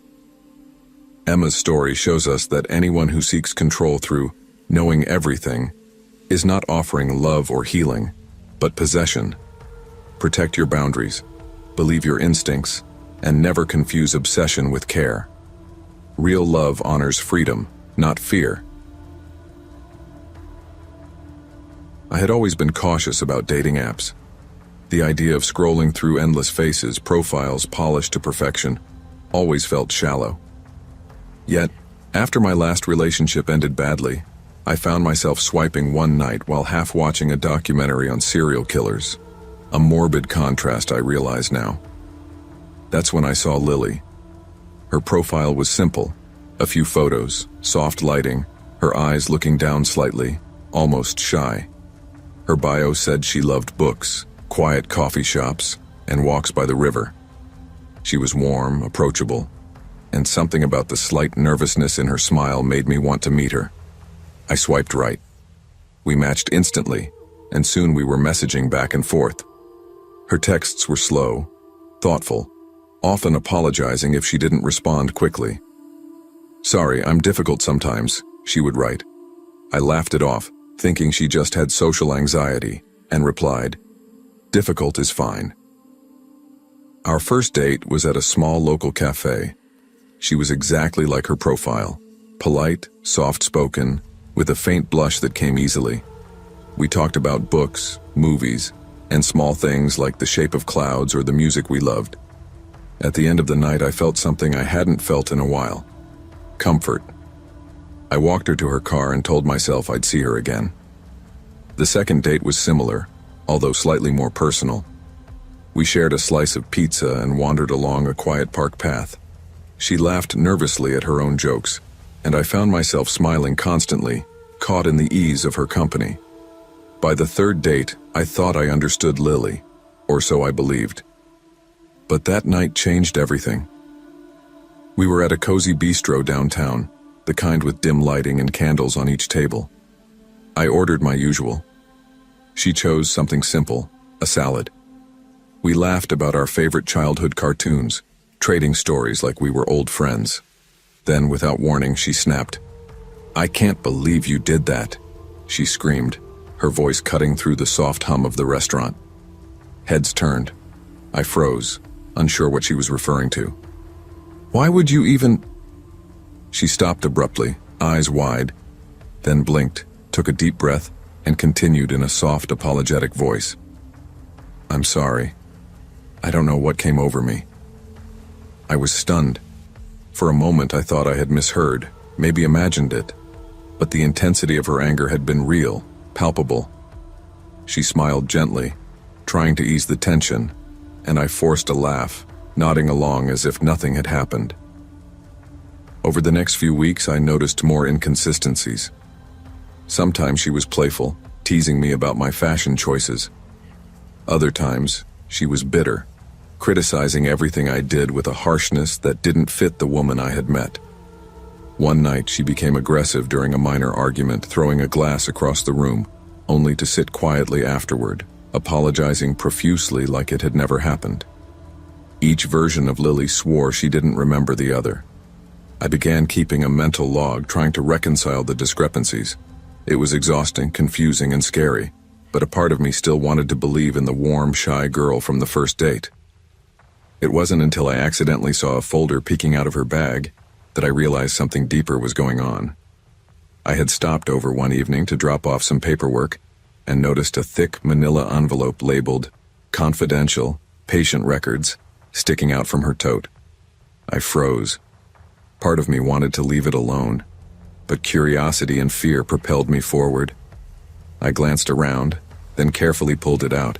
Emma's story shows us that anyone who seeks control through knowing everything is not offering love or healing, but possession. Protect your boundaries, believe your instincts, and never confuse obsession with care. Real love honors freedom, not fear. I had always been cautious about dating apps. The idea of scrolling through endless faces, profiles polished to perfection, always felt shallow. Yet, after my last relationship ended badly, I found myself swiping one night while half watching a documentary on serial killers. A morbid contrast, I realize now. That's when I saw Lily. Her profile was simple. A few photos, soft lighting, her eyes looking down slightly, almost shy. Her bio said she loved books, quiet coffee shops, and walks by the river. She was warm, approachable, and something about the slight nervousness in her smile made me want to meet her. I swiped right. We matched instantly, and soon we were messaging back and forth. Her texts were slow, thoughtful, often apologizing if she didn't respond quickly. "Sorry, I'm difficult sometimes," she would write. I laughed it off, thinking she just had social anxiety, and replied, "Difficult is fine." Our first date was at a small local cafe. She was exactly like her profile, polite, soft-spoken, with a faint blush that came easily. We talked about books, movies, and small things like the shape of clouds or the music we loved. At the end of the night, I felt something I hadn't felt in a while. Comfort. I walked her to her car and told myself I'd see her again. The second date was similar, although slightly more personal. We shared a slice of pizza and wandered along a quiet park path. She laughed nervously at her own jokes, and I found myself smiling constantly, caught in the ease of her company. By the third date, I thought I understood Lily, or so I believed. But that night changed everything. We were at a cozy bistro downtown, the kind with dim lighting and candles on each table. I ordered my usual. She chose something simple, a salad. We laughed about our favorite childhood cartoons, trading stories like we were old friends. Then, without warning, she snapped. "I can't believe you did that," she screamed, her voice cutting through the soft hum of the restaurant. Heads turned. I froze, unsure what she was referring to. "Why would you even—" She stopped abruptly, eyes wide, then blinked, took a deep breath, and continued in a soft, apologetic voice. "I'm sorry. I don't know what came over me." I was stunned. For a moment I thought I had misheard, maybe imagined it, but the intensity of her anger had been real, palpable. She smiled gently, trying to ease the tension, and I forced a laugh, nodding along as if nothing had happened. Over the next few weeks, I noticed more inconsistencies. Sometimes she was playful, teasing me about my fashion choices. Other times, she was bitter, criticizing everything I did with a harshness that didn't fit the woman I had met. One night, she became aggressive during a minor argument, throwing a glass across the room, only to sit quietly afterward, apologizing profusely like it had never happened. Each version of Lily swore she didn't remember the other. I began keeping a mental log, trying to reconcile the discrepancies. It was exhausting, confusing, and scary, but a part of me still wanted to believe in the warm, shy girl from the first date. It wasn't until I accidentally saw a folder peeking out of her bag that I realized something deeper was going on. I had stopped over one evening to drop off some paperwork and noticed a thick manila envelope labeled "Confidential, Patient Records" sticking out from her tote. I froze. Part of me wanted to leave it alone, but curiosity and fear propelled me forward. I glanced around, then carefully pulled it out.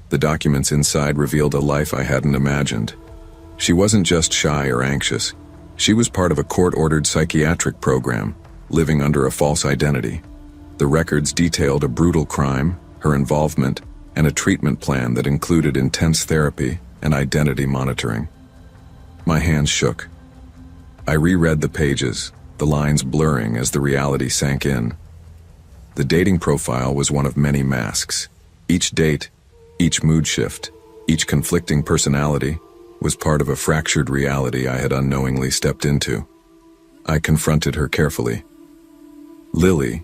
The documents inside revealed a life I hadn't imagined. She wasn't just shy or anxious. She was part of a court-ordered psychiatric program, living under a false identity. The records detailed a brutal crime, her involvement, and a treatment plan that included intense therapy and identity monitoring. My hands shook. I reread the pages, the lines blurring as the reality sank in. The dating profile was one of many masks. Each date, each mood shift, each conflicting personality was part of a fractured reality I had unknowingly stepped into. I confronted her carefully. "Lily,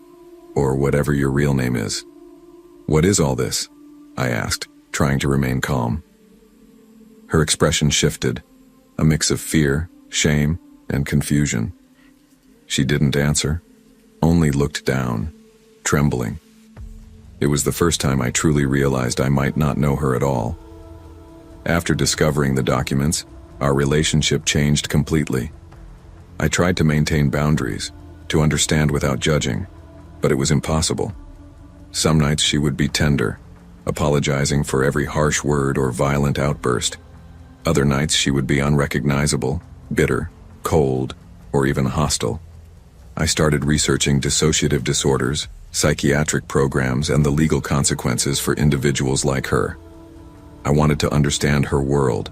or whatever your real name is, what is all this?" I asked, trying to remain calm. Her expression shifted, a mix of fear, shame, and confusion. She didn't answer, only looked down, trembling. It was the first time I truly realized I might not know her at all. After discovering the documents, our relationship changed completely. I tried to maintain boundaries, to understand without judging, but it was impossible. Some nights she would be tender, apologizing for every harsh word or violent outburst. Other nights she would be unrecognizable, bitter, cold, or even hostile. I started researching dissociative disorders, psychiatric programs, and the legal consequences for individuals like her. I wanted to understand her world,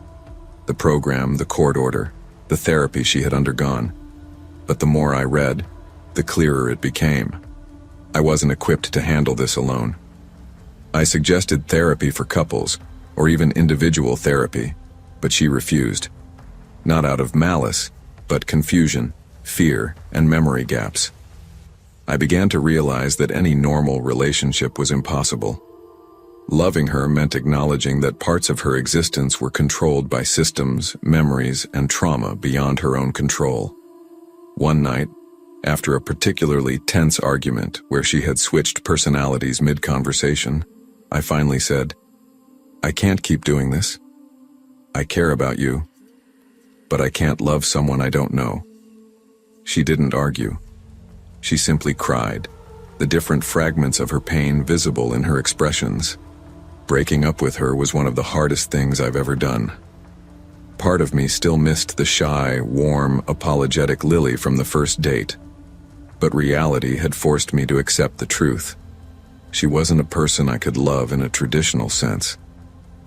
the program, the court order, the therapy she had undergone. But the more I read, the clearer it became. I wasn't equipped to handle this alone. I suggested therapy for couples, or even individual therapy, but she refused. Not out of malice, but confusion, fear, and memory gaps. I began to realize that any normal relationship was impossible. Loving her meant acknowledging that parts of her existence were controlled by systems, memories, and trauma beyond her own control. One night, after a particularly tense argument where she had switched personalities mid-conversation, I finally said, "I can't keep doing this. I care about you, but I can't love someone I don't know." She didn't argue. She simply cried, the different fragments of her pain visible in her expressions. Breaking up with her was one of the hardest things I've ever done. Part of me still missed the shy, warm, apologetic Lily from the first date. But reality had forced me to accept the truth. She wasn't a person I could love in a traditional sense.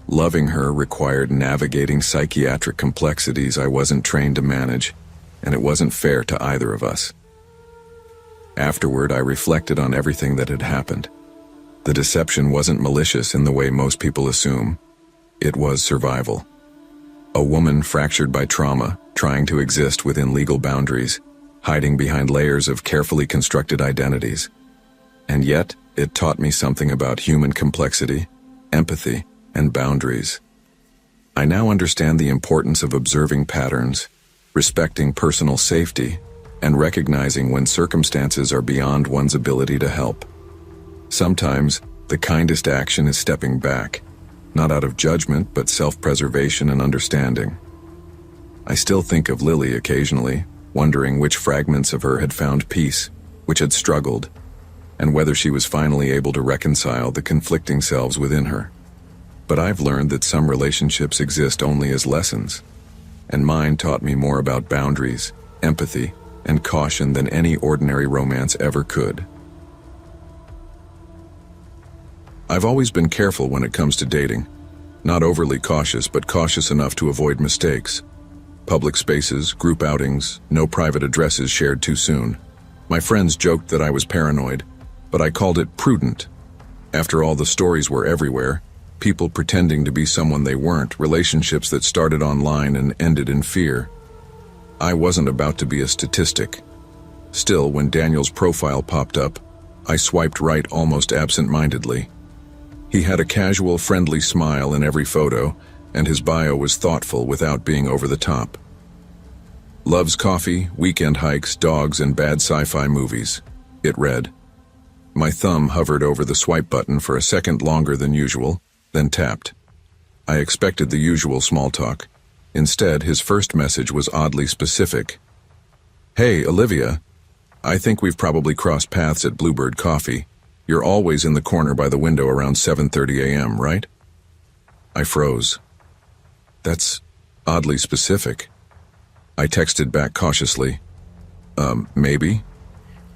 Loving her required navigating psychiatric complexities I wasn't trained to manage, and it wasn't fair to either of us. Afterward, I reflected on everything that had happened. The deception wasn't malicious in the way most people assume. It was survival. A woman fractured by trauma, trying to exist within legal boundaries, hiding behind layers of carefully constructed identities. And yet, it taught me something about human complexity, empathy, and boundaries. I now understand the importance of observing patterns, respecting personal safety, and recognizing when circumstances are beyond one's ability to help. Sometimes, the kindest action is stepping back, not out of judgment, but self-preservation and understanding. I still think of Lily occasionally, wondering which fragments of her had found peace, which had struggled, and whether she was finally able to reconcile the conflicting selves within her. But I've learned that some relationships exist only as lessons, and mine taught me more about boundaries, empathy, and caution than any ordinary romance ever could. I've always been careful when it comes to dating. Not overly cautious, but cautious enough to avoid mistakes. Public spaces, group outings, no private addresses shared too soon. My friends joked that I was paranoid, but I called it prudent. After all, the stories were everywhere. People pretending to be someone they weren't, relationships that started online and ended in fear. I wasn't about to be a statistic. Still, when Daniel's profile popped up, I swiped right almost absent-mindedly. He had a casual, friendly smile in every photo, and his bio was thoughtful without being over the top. Loves coffee, weekend hikes, dogs, and bad sci-fi movies, it read. My thumb hovered over the swipe button for a second longer than usual, then tapped. I expected the usual small talk. Instead, his first message was oddly specific. Hey, Olivia. I think we've probably crossed paths at Bluebird Coffee. You're always in the corner by the window around 7:30 a.m., right? I froze. That's oddly specific. I texted back cautiously. Maybe.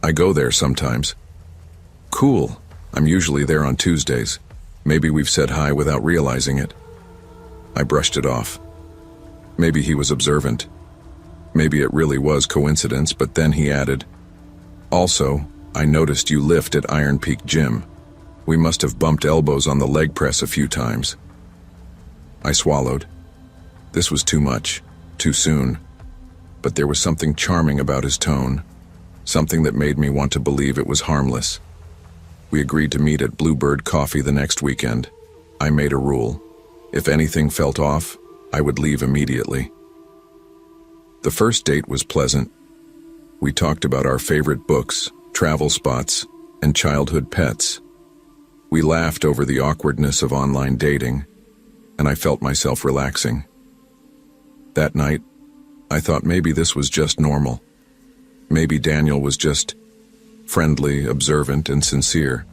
I go there sometimes. Cool. I'm usually there on Tuesdays. Maybe we've said hi without realizing it. I brushed it off. Maybe he was observant. Maybe it really was coincidence, but then he added, also, I noticed you lift at Iron Peak Gym. We must have bumped elbows on the leg press a few times. I swallowed. This was too much, too soon. But there was something charming about his tone, something that made me want to believe it was harmless. We agreed to meet at Bluebird Coffee the next weekend. I made a rule. If anything felt off, I would leave immediately. The first date was pleasant. We talked about our favorite books, travel spots, and childhood pets. We laughed over the awkwardness of online dating, and I felt myself relaxing. That night, I thought maybe this was just normal. Maybe Daniel was just friendly, observant, and sincere.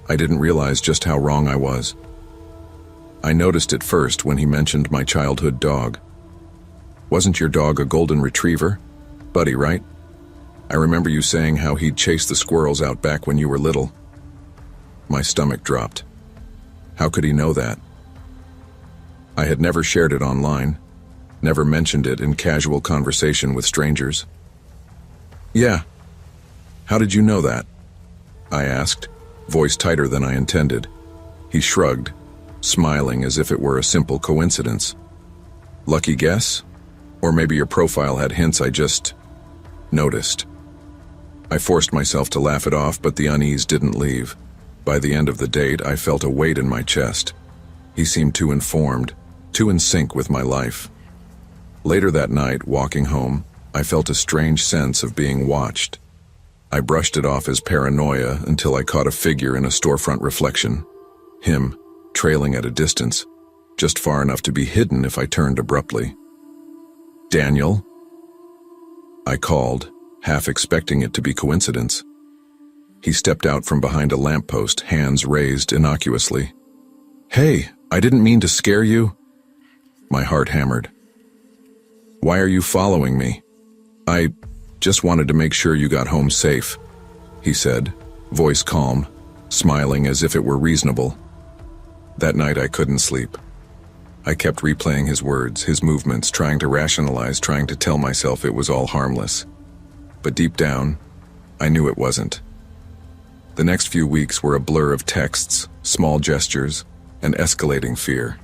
I didn't realize just how wrong I was. I noticed it first when he mentioned my childhood dog. Wasn't your dog a golden retriever? Buddy, right? I remember you saying how he'd chase the squirrels out back when you were little. My stomach dropped. How could he know that? I had never shared it online, never mentioned it in casual conversation with strangers. Yeah. How did you know that? I asked, voice tighter than I intended. He shrugged, smiling as if it were a simple coincidence. Lucky guess? Or maybe your profile had hints I just noticed. I forced myself to laugh it off, but the unease didn't leave. By the end of the date, I felt a weight in my chest. He seemed too informed, too in sync with my life. Later that night, walking home, I felt a strange sense of being watched. I brushed it off as paranoia until I caught a figure in a storefront reflection. Him, trailing at a distance, just far enough to be hidden if I turned abruptly. Daniel? I called, half expecting it to be coincidence. He stepped out from behind a lamppost, hands raised innocuously. Hey, I didn't mean to scare you. My heart hammered. Why are you following me? I just wanted to make sure you got home safe, he said, voice calm, smiling as if it were reasonable. That night I couldn't sleep. I kept replaying his words, his movements, trying to rationalize, trying to tell myself it was all harmless. But deep down, I knew it wasn't. The next few weeks were a blur of texts, small gestures, and escalating fear.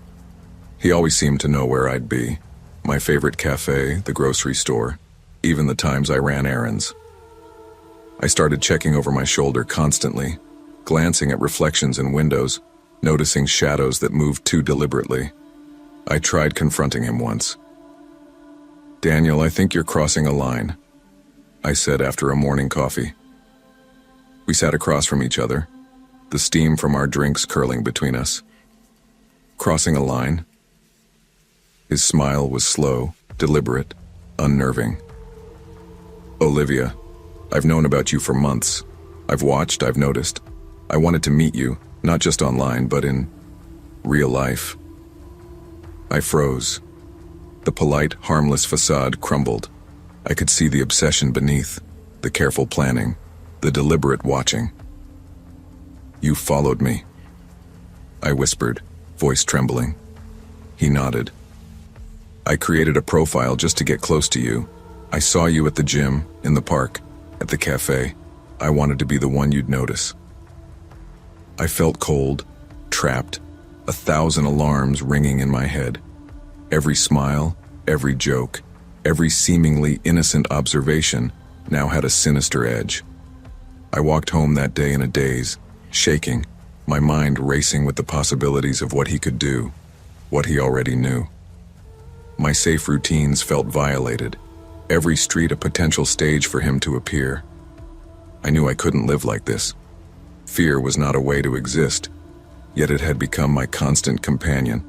He always seemed to know where I'd be. My favorite cafe, the grocery store, even the times I ran errands. I started checking over my shoulder constantly, glancing at reflections in windows, noticing shadows that moved too deliberately. I tried confronting him once. "Daniel, I think you're crossing a line," I said after a morning coffee. We sat across from each other, the steam from our drinks curling between us. Crossing a line? His smile was slow, deliberate, unnerving. "Olivia, I've known about you for months. I've watched, I've noticed. I wanted to meet you, not just online, but in real life." I froze. The polite, harmless facade crumbled. I could see the obsession beneath, the careful planning, the deliberate watching. "You followed me," I whispered, voice trembling. He nodded. "I created a profile just to get close to you. I saw you at the gym, in the park, at the cafe. I wanted to be the one you'd notice." I felt cold, trapped, 1,000 alarms ringing in my head. Every smile, every joke, every seemingly innocent observation now had a sinister edge. I walked home that day in a daze, shaking, my mind racing with the possibilities of what he could do, what he already knew. My safe routines felt violated, every street a potential stage for him to appear. I knew I couldn't live like this. Fear was not a way to exist, yet it had become my constant companion.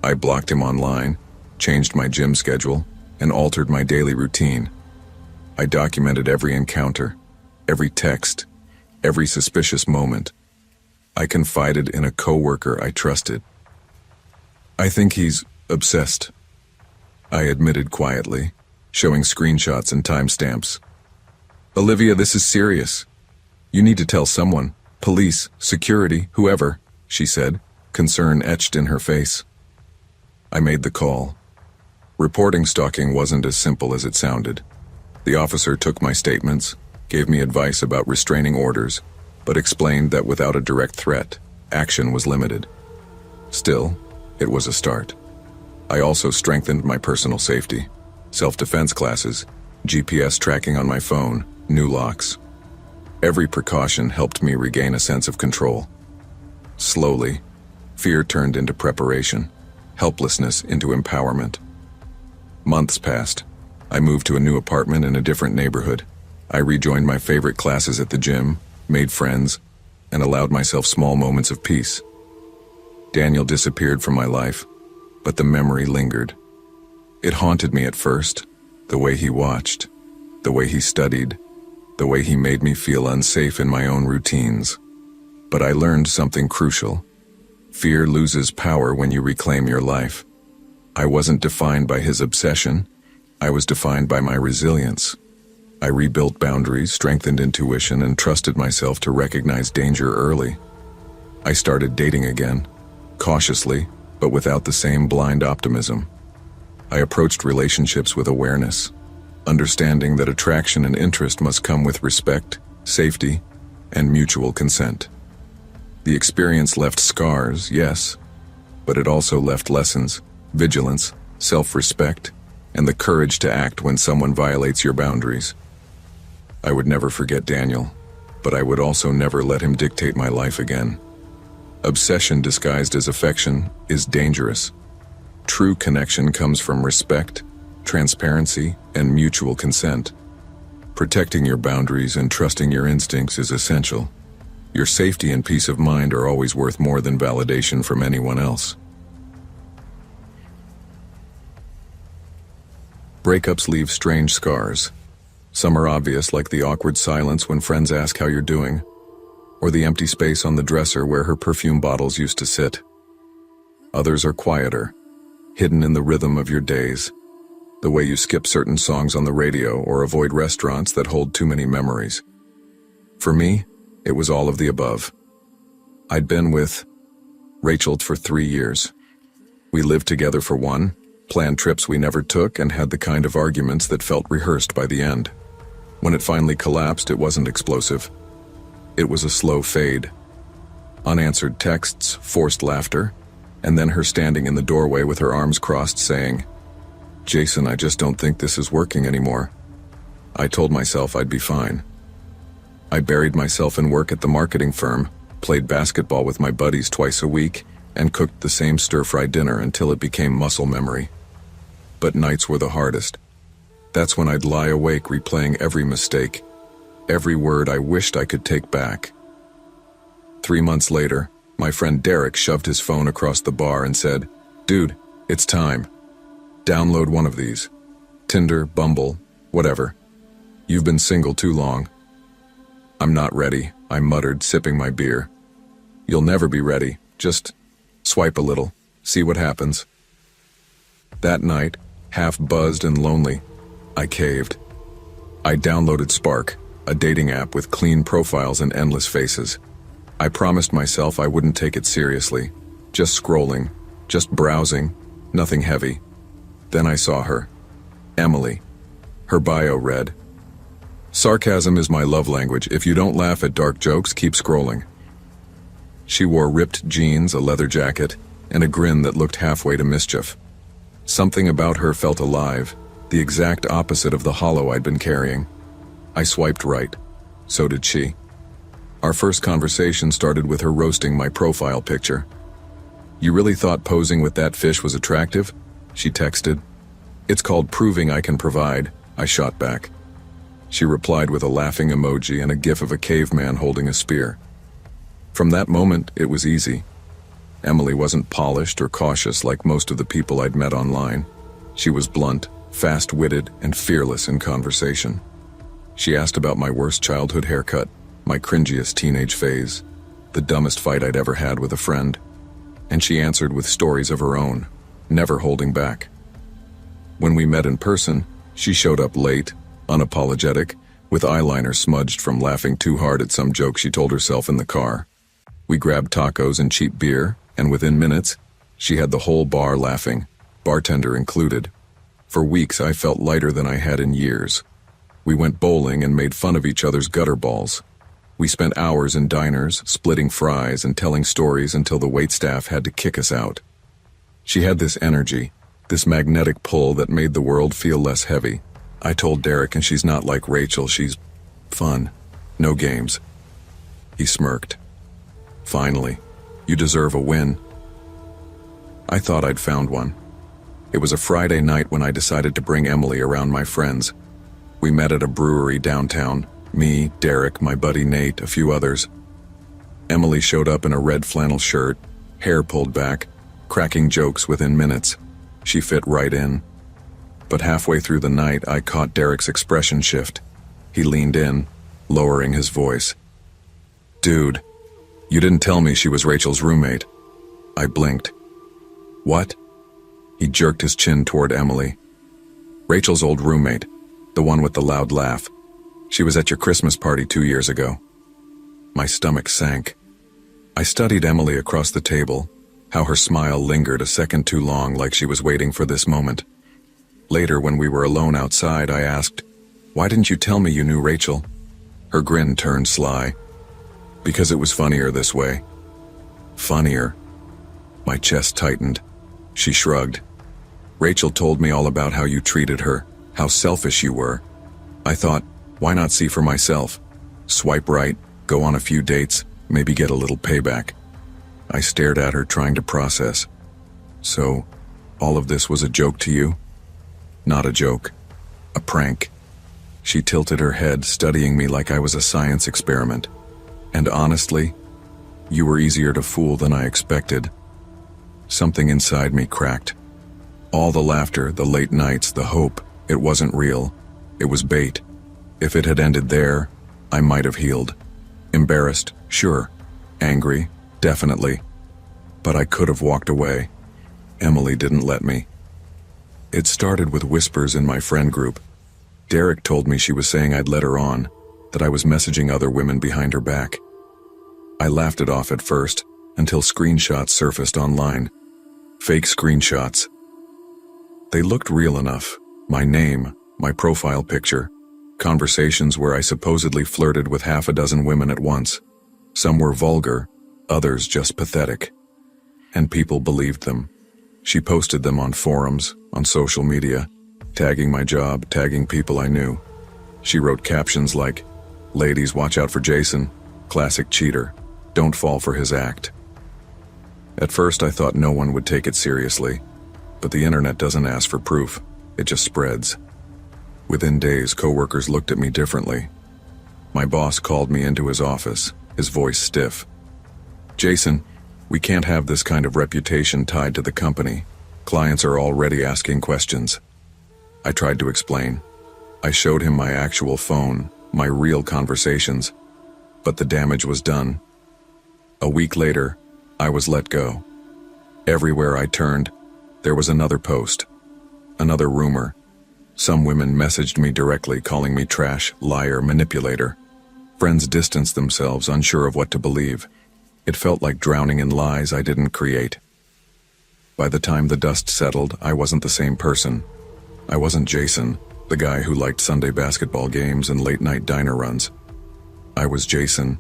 I blocked him online, changed my gym schedule, and altered my daily routine. I documented every encounter, every text, every suspicious moment. I confided in a coworker I trusted. "I think he's obsessed," I admitted quietly, showing screenshots and timestamps. "Olivia, this is serious. You need to tell someone, police, security, whoever," she said, concern etched in her face. I made the call. Reporting stalking wasn't as simple as it sounded. The officer took my statements, gave me advice about restraining orders, but explained that without a direct threat, action was limited. Still, it was a start. I also strengthened my personal safety. Self-defense classes, GPS tracking on my phone, new locks. Every precaution helped me regain a sense of control. Slowly, fear turned into preparation, helplessness into empowerment. Months passed. I moved to a new apartment in a different neighborhood. I rejoined my favorite classes at the gym, made friends, and allowed myself small moments of peace. Daniel disappeared from my life, but the memory lingered. It haunted me at first, the way he watched, the way he studied, the way he made me feel unsafe in my own routines. But I learned something crucial. Fear loses power when you reclaim your life. I wasn't defined by his obsession. I was defined by my resilience. I rebuilt boundaries, strengthened intuition, and trusted myself to recognize danger early. I started dating again, cautiously, but without the same blind optimism. I approached relationships with awareness, understanding that attraction and interest must come with respect, safety, and mutual consent. The experience left scars, yes, but it also left lessons, vigilance, self-respect, and the courage to act when someone violates your boundaries. I would never forget Daniel, but I would also never let him dictate my life again. Obsession disguised as affection is dangerous. True connection comes from respect, transparency, and mutual consent. Protecting your boundaries and trusting your instincts is essential. Your safety and peace of mind are always worth more than validation from anyone else. Breakups leave strange scars. Some are obvious, like the awkward silence when friends ask how you're doing, or the empty space on the dresser where her perfume bottles used to sit. Others are quieter, hidden in the rhythm of your days. The way you skip certain songs on the radio or avoid restaurants that hold too many memories. For me, it was all of the above. I'd been with Rachel for 3 years. We lived together for one, planned trips we never took, and had the kind of arguments that felt rehearsed by the end. When it finally collapsed, it wasn't explosive. It was a slow fade. Unanswered texts, forced laughter, and then her standing in the doorway with her arms crossed saying, "Jason, I just don't think this is working anymore." I told myself I'd be fine. I buried myself in work at the marketing firm, played basketball with my buddies twice a week, and cooked the same stir-fry dinner until it became muscle memory. But nights were the hardest. That's when I'd lie awake replaying every mistake, every word I wished I could take back. 3 months later, my friend Derek shoved his phone across the bar and said, "Dude, it's time. Download one of these. Tinder, Bumble, whatever. You've been single too long." "I'm not ready," I muttered, sipping my beer. "You'll never be ready. Just swipe a little, see what happens." That night, half buzzed and lonely, I caved. I downloaded Spark, a dating app with clean profiles and endless faces. I promised myself I wouldn't take it seriously. Just scrolling, just browsing, nothing heavy. Then I saw her. Emily. Her bio read, "Sarcasm is my love language. If you don't laugh at dark jokes, keep scrolling." She wore ripped jeans, a leather jacket, and a grin that looked halfway to mischief. Something about her felt alive, the exact opposite of the hollow I'd been carrying. I swiped right. So did she. Our first conversation started with her roasting my profile picture. "You really thought posing with that fish was attractive?" she texted. "It's called proving I can provide," I shot back. She replied with a laughing emoji and a gif of a caveman holding a spear. From that moment, it was easy. Emily wasn't polished or cautious like most of the people I'd met online. She was blunt, fast-witted, and fearless in conversation. She asked about my worst childhood haircut, my cringiest teenage phase, the dumbest fight I'd ever had with a friend. And she answered with stories of her own, never holding back. When we met in person, she showed up late, unapologetic, with eyeliner smudged from laughing too hard at some joke she told herself in the car. We grabbed tacos and cheap beer, and within minutes, she had the whole bar laughing, bartender included. For weeks, I felt lighter than I had in years. We went bowling and made fun of each other's gutter balls. We spent hours in diners, splitting fries and telling stories until the waitstaff had to kick us out. She had this energy, this magnetic pull that made the world feel less heavy. I told Derek, and she's not like Rachel, she's fun. No games. He smirked. "Finally, you deserve a win." I thought I'd found one. It was a Friday night when I decided to bring Emily around my friends. We met at a brewery downtown. Me, Derek, my buddy Nate, a few others. Emily showed up in a red flannel shirt, hair pulled back, cracking jokes within minutes. She fit right in. But halfway through the night, I caught Derek's expression shift. He leaned in, lowering his voice. "Dude, you didn't tell me she was Rachel's roommate." I blinked. "What?" He jerked his chin toward Emily. "Rachel's old roommate, the one with the loud laugh. She was at your Christmas party 2 years ago." My stomach sank. I studied Emily across the table, how her smile lingered a second too long, like she was waiting for this moment. Later, when we were alone outside, I asked, "Why didn't you tell me you knew Rachel?" Her grin turned sly. "Because it was funnier this way." "Funnier?" My chest tightened. She shrugged. "Rachel told me all about how you treated her, how selfish you were. I thought, why not see for myself? Swipe right, go on a few dates, maybe get a little payback." I stared at her, trying to process. "So, all of this was a joke to you?" "Not a joke. A prank." She tilted her head, studying me like I was a science experiment. "And honestly, you were easier to fool than I expected." Something inside me cracked. All the laughter, the late nights, the hope, it wasn't real. It was bait. If it had ended there, I might have healed. Embarrassed, sure. Angry, definitely. But I could have walked away. Emily didn't let me. It started with whispers in my friend group. Derek told me she was saying I'd let her on, that I was messaging other women behind her back. I laughed it off at first, until screenshots surfaced online. Fake screenshots. They looked real enough. My name, my profile picture, conversations where I supposedly flirted with half a dozen women at once. Some were vulgar, others just pathetic. And people believed them. She posted them on forums, on social media, tagging my job, tagging people I knew. She wrote captions like, "Ladies, watch out for Jason, classic cheater, don't fall for his act." At first I thought no one would take it seriously, but the internet doesn't ask for proof, it just spreads. Within days, coworkers looked at me differently. My boss called me into his office, his voice stiff. "Jason, we can't have this kind of reputation tied to the company. Clients are already asking questions." I tried to explain. I showed him my actual phone, my real conversations, but the damage was done. A week later, I was let go. Everywhere I turned, there was another post, another rumor. Some women messaged me directly, calling me trash, liar, manipulator. Friends distanced themselves, unsure of what to believe. It felt like drowning in lies I didn't create. By the time the dust settled, I wasn't the same person. I wasn't Jason, the guy who liked Sunday basketball games and late-night diner runs. I was Jason,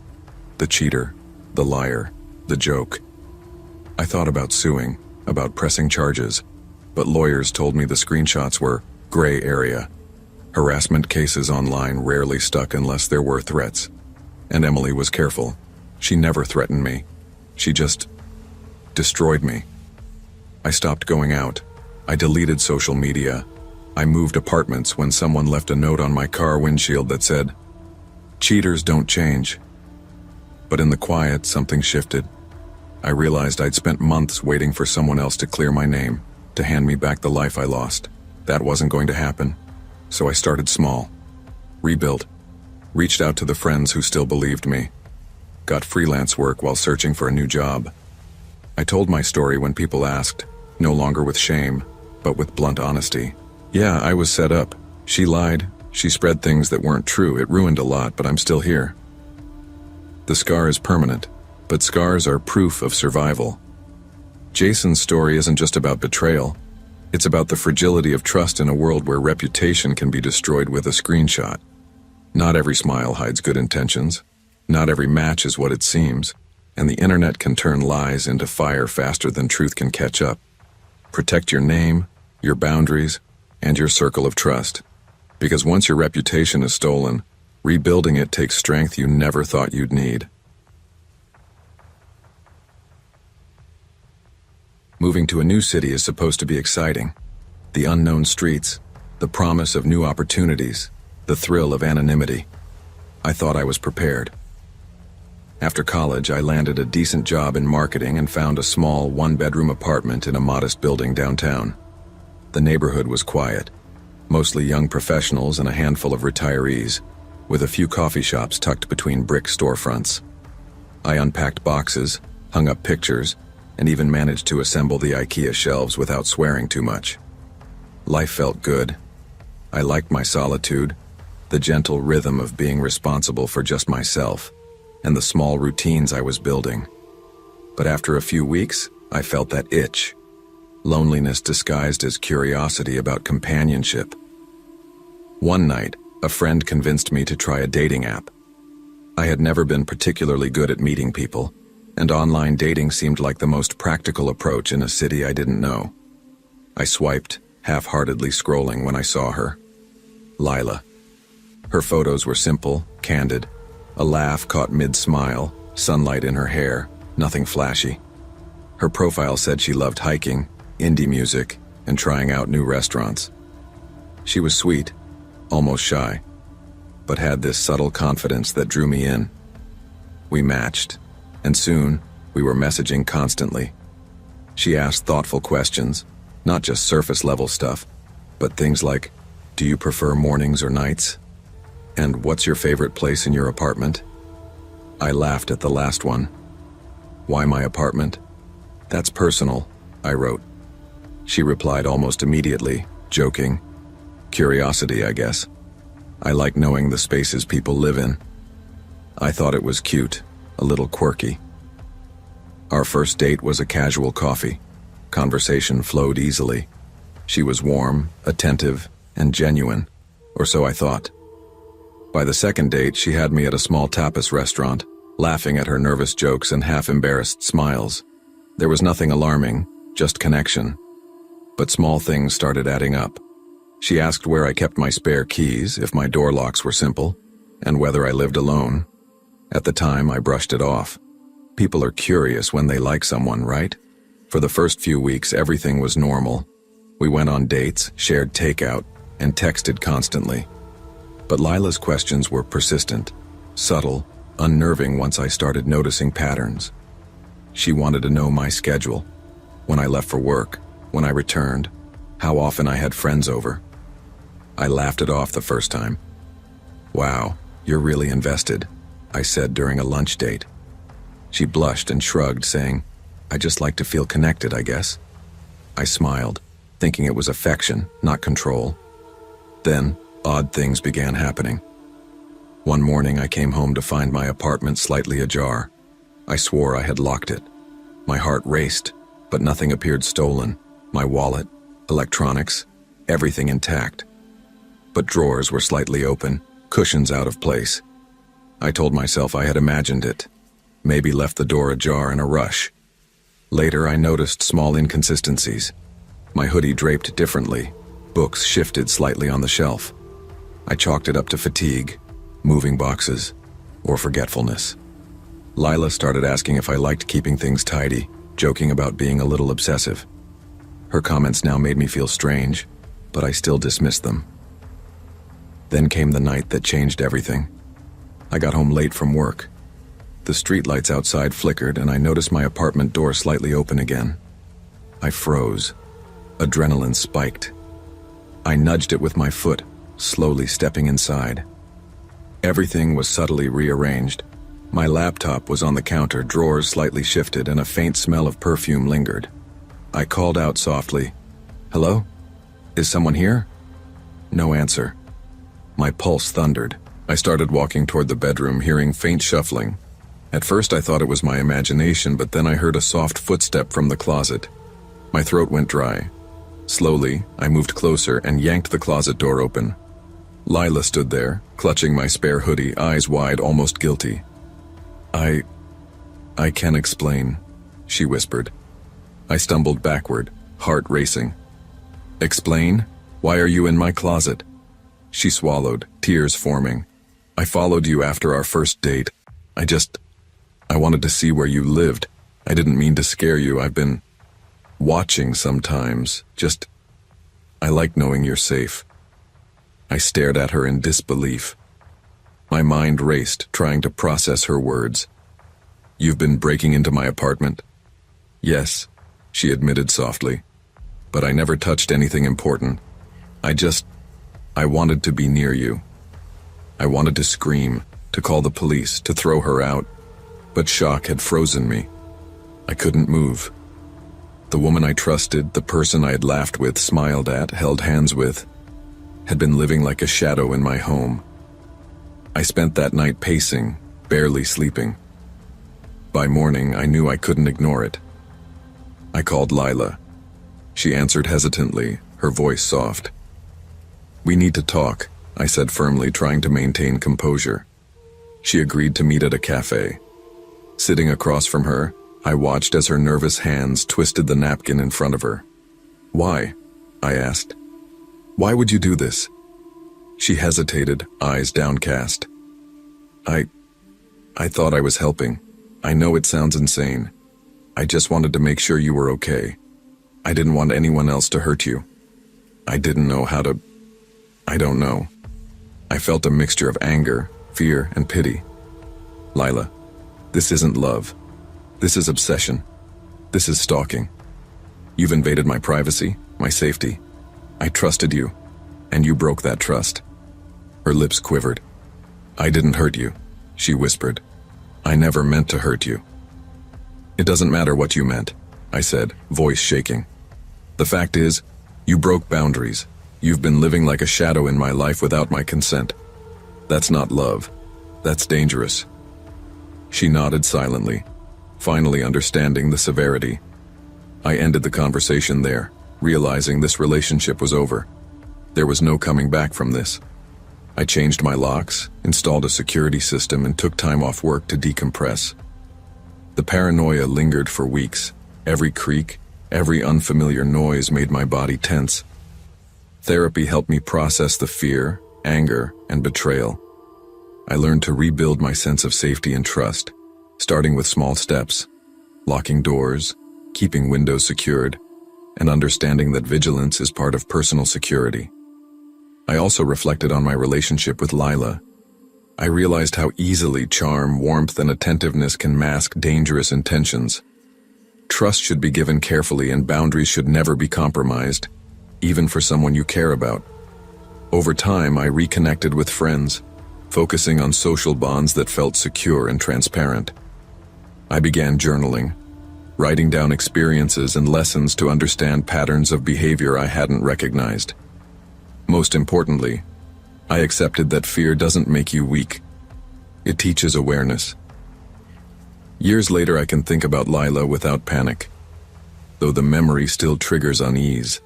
the cheater, the liar, the joke. I thought about suing, about pressing charges, but lawyers told me the screenshots were gray area. Harassment cases online rarely stuck unless there were threats. And Emily was careful. She never threatened me. She just destroyed me. I stopped going out. I deleted social media. I moved apartments when someone left a note on my car windshield that said, "Cheaters don't change." But in the quiet, something shifted. I realized I'd spent months waiting for someone else to clear my name, to hand me back the life I lost. That wasn't going to happen. So I started small. Rebuilt. Reached out to the friends who still believed me. Got freelance work while searching for a new job. I told my story when people asked, no longer with shame, but with blunt honesty. Yeah, I was set up. She lied. She spread things that weren't true. It ruined a lot, but I'm still here. The scar is permanent, but scars are proof of survival. Jason's story isn't just about betrayal. It's about the fragility of trust in a world where reputation can be destroyed with a screenshot. Not every smile hides good intentions. Not every match is what it seems, and the internet can turn lies into fire faster than truth can catch up. Protect your name, your boundaries, and your circle of trust. Because once your reputation is stolen, rebuilding it takes strength you never thought you'd need. Moving to a new city is supposed to be exciting. The unknown streets, the promise of new opportunities, the thrill of anonymity. I thought I was prepared. After college, I landed a decent job in marketing and found a small one-bedroom apartment in a modest building downtown. The neighborhood was quiet, mostly young professionals and a handful of retirees, with a few coffee shops tucked between brick storefronts. I unpacked boxes, hung up pictures, and even managed to assemble the IKEA shelves without swearing too much. Life felt good. I liked my solitude, the gentle rhythm of being responsible for just myself, and the small routines I was building. But after a few weeks, I felt that itch. Loneliness disguised as curiosity about companionship. One night, a friend convinced me to try a dating app. I had never been particularly good at meeting people, and online dating seemed like the most practical approach in a city I didn't know. I swiped, half-heartedly scrolling when I saw her. Lila. Her photos were simple, candid, a laugh caught mid-smile, sunlight in her hair, nothing flashy. Her profile said she loved hiking, indie music, and trying out new restaurants. She was sweet, almost shy, but had this subtle confidence that drew me in. We matched, and soon we were messaging constantly. She asked thoughtful questions, not just surface-level stuff, but things like, "Do you prefer mornings or nights?" And "What's your favorite place in your apartment?" I laughed at the last one. "Why my apartment?" "That's personal," I wrote. She replied almost immediately, Joking. Curiosity, I guess. I like knowing the spaces people live in. I thought it was cute, a little quirky. Our first date was a casual coffee. Conversation flowed easily. She was warm, attentive, and genuine, or so I thought. By the second date, she had me at a small tapas restaurant, laughing at her nervous jokes and half-embarrassed smiles. There was nothing alarming, just connection. But small things started adding up. She asked where I kept my spare keys, if my door locks were simple, and whether I lived alone. At the time, I brushed it off. People are curious when they like someone, right? For the first few weeks, everything was normal. We went on dates, shared takeout, and texted constantly. But Lila's questions were persistent, subtle, unnerving once I started noticing patterns. She wanted to know my schedule, when I left for work, when I returned, how often I had friends over. I laughed it off the first time. "Wow, you're really invested," I said during a lunch date. She blushed and shrugged, saying, "I just like to feel connected, I guess." I smiled, thinking it was affection, not control. Then, odd things began happening. One morning I came home to find my apartment slightly ajar. I swore I had locked it. My heart raced, but nothing appeared stolen. My wallet, electronics, everything intact. But drawers were slightly open, cushions out of place. I told myself I had imagined it, maybe left the door ajar in a rush. Later I noticed small inconsistencies. My hoodie draped differently, books shifted slightly on the shelf. I chalked it up to fatigue, moving boxes, or forgetfulness. Lila started asking if I liked keeping things tidy, joking about being a little obsessive. Her comments now made me feel strange, but I still dismissed them. Then came the night that changed everything. I got home late from work. The streetlights outside flickered and I noticed my apartment door slightly open again. I froze. Adrenaline spiked. I nudged it with my foot, slowly stepping inside. Everything was subtly rearranged. My laptop was on the counter, drawers slightly shifted, and a faint smell of perfume lingered. I called out softly, "Hello? Is someone here?" No answer. My pulse thundered. I started walking toward the bedroom, hearing faint shuffling. At first I thought it was my imagination, but then I heard a soft footstep from the closet. My throat went dry. Slowly, I moved closer and yanked the closet door open. Lila stood there, clutching my spare hoodie, eyes wide, almost guilty. I can't explain," she whispered. I stumbled backward, heart racing. "Explain? Why are you in my closet?" She swallowed, tears forming. "I followed you after our first date. I wanted to see where you lived. I didn't mean to scare you. I've been watching sometimes. I like knowing you're safe." I stared at her in disbelief. My mind raced, trying to process her words. "You've been breaking into my apartment?" "Yes," she admitted softly. "But I never touched anything important. I wanted to be near you. I wanted to scream, to call the police, to throw her out. But shock had frozen me. I couldn't move. The woman I trusted, the person I had laughed with, smiled at, held hands with, had been living like a shadow in my home. I spent that night pacing, barely sleeping. By morning, I knew I couldn't ignore it. I called Lila. She answered hesitantly, her voice soft. "We need to talk," I said firmly, trying to maintain composure. She agreed to meet at a cafe. Sitting across from her, I watched as her nervous hands twisted the napkin in front of her. "Why?" I asked. "Why would you do this?" She hesitated, eyes downcast. I thought I was helping. I know it sounds insane. I just wanted to make sure you were okay. I didn't want anyone else to hurt you. I didn't know how to... I don't know. I felt a mixture of anger, fear, and pity. "Lila, this isn't love. This is obsession. This is stalking. You've invaded my privacy, my safety. I trusted you, and you broke that trust." Her lips quivered. "I didn't hurt you," she whispered. "I never meant to hurt you." "It doesn't matter what you meant," I said, voice shaking. "The fact is, you broke boundaries. You've been living like a shadow in my life without my consent. That's not love. That's dangerous." She nodded silently, finally understanding the severity. I ended the conversation there, realizing this relationship was over. There was no coming back from this. I changed my locks, installed a security system, and took time off work to decompress. The paranoia lingered for weeks. Every creak, every unfamiliar noise made my body tense. Therapy helped me process the fear, anger, and betrayal. I learned to rebuild my sense of safety and trust, starting with small steps, locking doors, keeping windows secured, and understanding that vigilance is part of personal security. I also reflected on my relationship with Lila. I realized how easily charm, warmth, and attentiveness can mask dangerous intentions. Trust should be given carefully, and boundaries should never be compromised, even for someone you care about. Over time, I reconnected with friends, focusing on social bonds that felt secure and transparent. I began journaling, writing down experiences and lessons to understand patterns of behavior I hadn't recognized. Most importantly, I accepted that fear doesn't make you weak. It teaches awareness. Years later, I can think about Lila without panic, though the memory still triggers unease.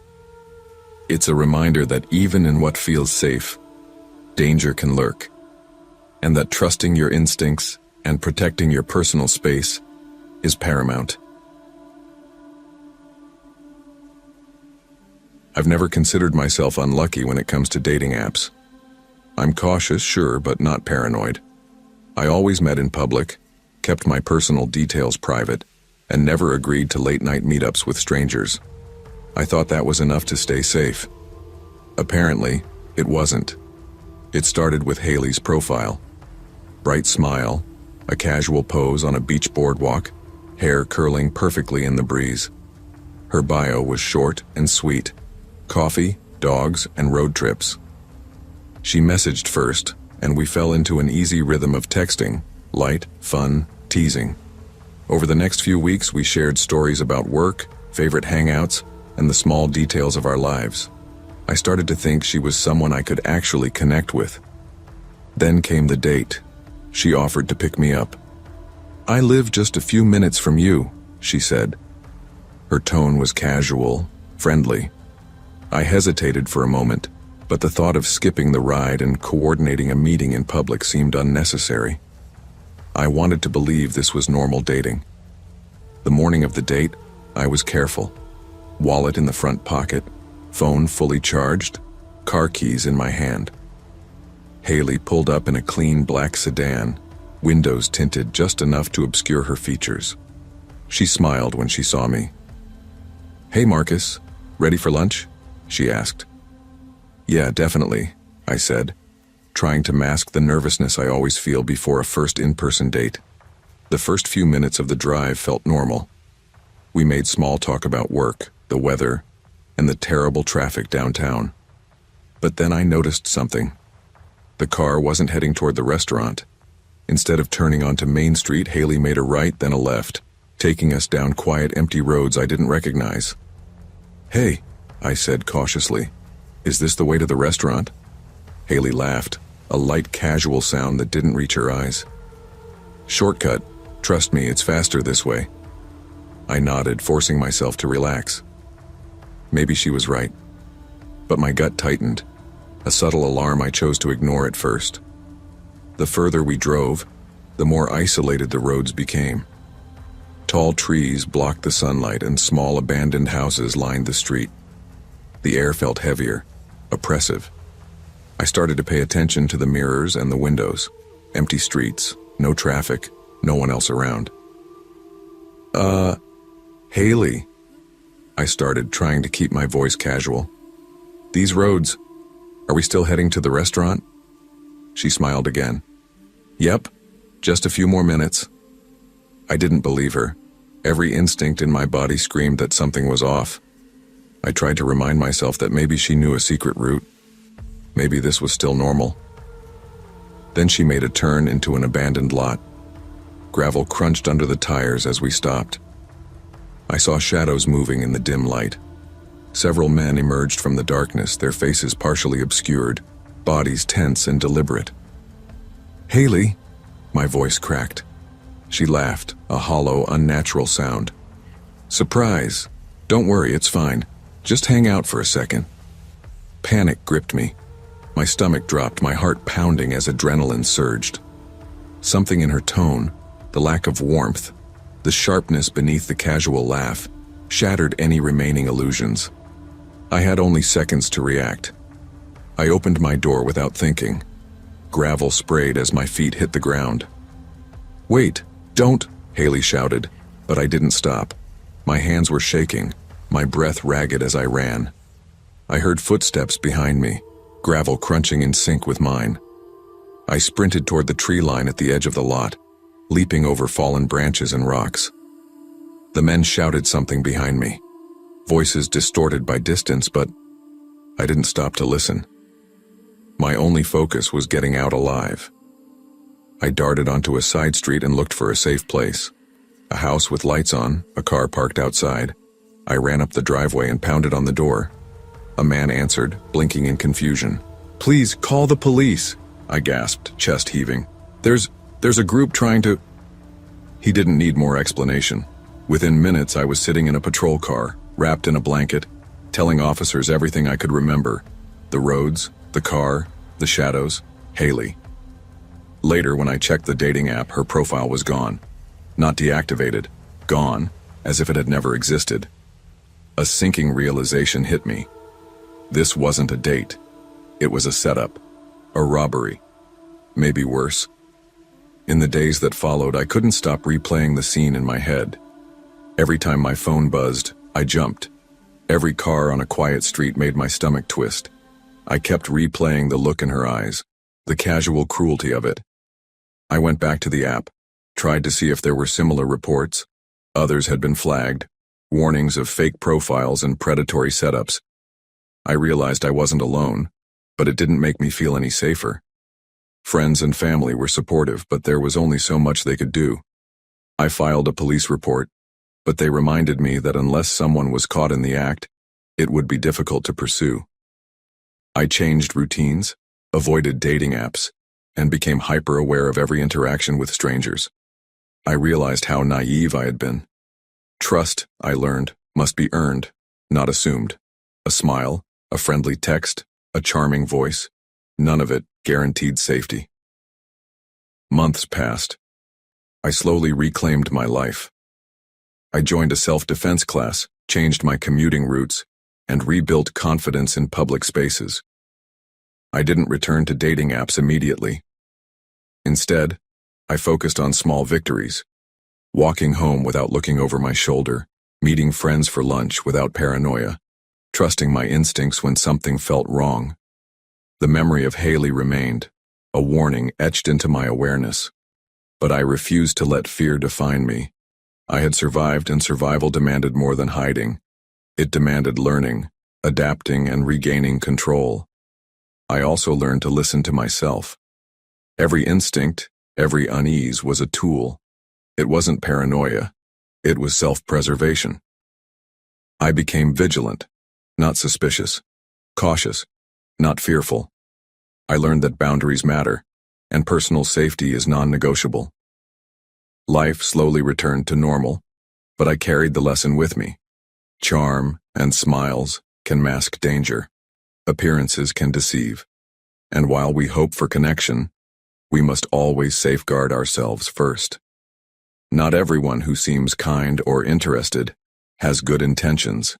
It's a reminder that even in what feels safe, danger can lurk, and that trusting your instincts and protecting your personal space is paramount. I've never considered myself unlucky when it comes to dating apps. I'm cautious, sure, but not paranoid. I always met in public, kept my personal details private, and never agreed to late-night meetups with strangers. I thought that was enough to stay safe. Apparently, it wasn't. It started with Haley's profile. Bright smile, a casual pose on a beach boardwalk, hair curling perfectly in the breeze. Her bio was short and sweet: coffee, dogs, and road trips. She messaged first, and we fell into an easy rhythm of texting, light, fun, teasing. Over the next few weeks, we shared stories about work, favorite hangouts, and the small details of our lives. I started to think she was someone I could actually connect with. Then came the date. She offered to pick me up. "I live just a few minutes from you," she said. Her tone was casual, friendly. I hesitated for a moment, but the thought of skipping the ride and coordinating a meeting in public seemed unnecessary. I wanted to believe this was normal dating. The morning of the date, I was careful. Wallet in the front pocket, phone fully charged, car keys in my hand. Haley pulled up in a clean black sedan, windows tinted just enough to obscure her features. She smiled when she saw me. "Hey Marcus, ready for lunch?" she asked. "Yeah, definitely," I said, trying to mask the nervousness I always feel before a first in-person date. The first few minutes of the drive felt normal. We made small talk about work, the weather, and the terrible traffic downtown. But then I noticed something. The car wasn't heading toward the restaurant. Instead of turning onto Main Street, Haley made a right, then a left, taking us down quiet, empty roads I didn't recognize. "Hey," I said cautiously, "is this the way to the restaurant?" Haley laughed, a light casual sound that didn't reach her eyes. "Shortcut. Trust me, it's faster this way." I nodded, forcing myself to relax. Maybe she was right. But my gut tightened, a subtle alarm I chose to ignore at first. The further we drove, the more isolated the roads became. Tall trees blocked the sunlight and small abandoned houses lined the street. The air felt heavier, oppressive. I started to pay attention to the mirrors and the windows. Empty streets, no traffic, no one else around. Haley," I started, trying to keep my voice casual. "These roads, are we still heading to the restaurant?" She smiled again. "Yep, just a few more minutes." I didn't believe her. Every instinct in my body screamed that something was off. I tried to remind myself that maybe she knew a secret route. Maybe this was still normal. Then she made a turn into an abandoned lot. Gravel crunched under the tires as we stopped. I saw shadows moving in the dim light. Several men emerged from the darkness, their faces partially obscured, bodies tense and deliberate. "Haley," my voice cracked. She laughed, a hollow, unnatural sound. "Surprise. Don't worry, it's fine. Just hang out for a second." Panic gripped me. My stomach dropped, my heart pounding as adrenaline surged. Something in her tone, the lack of warmth, the sharpness beneath the casual laugh, shattered any remaining illusions. I had only seconds to react. I opened my door without thinking. Gravel sprayed as my feet hit the ground. "Wait, don't," Haley shouted, but I didn't stop. My hands were shaking, my breath ragged as I ran. I heard footsteps behind me, gravel crunching in sync with mine. I sprinted toward the tree line at the edge of the lot, leaping over fallen branches and rocks. The men shouted something behind me, voices distorted by distance, but I didn't stop to listen. My only focus was getting out alive. I darted onto a side street and looked for a safe place. A house with lights on, a car parked outside. I ran up the driveway and pounded on the door. A man answered, blinking in confusion. "Please, call the police," I gasped, chest heaving. There's a group trying to..." He didn't need more explanation. Within minutes, I was sitting in a patrol car, wrapped in a blanket, telling officers everything I could remember. The roads, the car, the shadows, Haley. Later, when I checked the dating app, her profile was gone. Not deactivated, gone, as if it had never existed. A sinking realization hit me. This wasn't a date. It was a setup, a robbery, maybe worse. In the days that followed, I couldn't stop replaying the scene in my head. Every time my phone buzzed, I jumped. Every car on a quiet street made my stomach twist. I kept replaying the look in her eyes, the casual cruelty of it. I went back to the app, tried to see if there were similar reports. Others had been flagged, warnings of fake profiles and predatory setups. I realized I wasn't alone, but it didn't make me feel any safer. Friends and family were supportive, but there was only so much they could do. I filed a police report, but they reminded me that unless someone was caught in the act, it would be difficult to pursue. I changed routines, avoided dating apps, and became hyper-aware of every interaction with strangers. I realized how naive I had been. Trust, I learned, must be earned, not assumed. A smile, a friendly text, a charming voice, none of it guaranteed safety. Months passed. I slowly reclaimed my life. I joined a self-defense class, changed my commuting routes, and rebuilt confidence in public spaces. I didn't return to dating apps immediately. Instead, I focused on small victories, walking home without looking over my shoulder, meeting friends for lunch without paranoia, trusting my instincts when something felt wrong. The memory of Haley remained, a warning etched into my awareness. But I refused to let fear define me. I had survived, and survival demanded more than hiding. It demanded learning, adapting, and regaining control. I also learned to listen to myself. Every instinct, every unease was a tool. It wasn't paranoia. It was self-preservation. I became vigilant, not suspicious, cautious, not fearful. I learned that boundaries matter, and personal safety is non-negotiable. Life slowly returned to normal, but I carried the lesson with me. Charm and smiles can mask danger. Appearances can deceive. And while we hope for connection, we must always safeguard ourselves first. Not everyone who seems kind or interested has good intentions.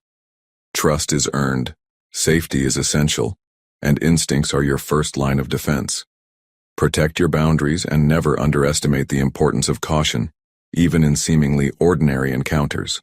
Trust is earned, safety is essential, and instincts are your first line of defense. Protect your boundaries and never underestimate the importance of caution, even in seemingly ordinary encounters.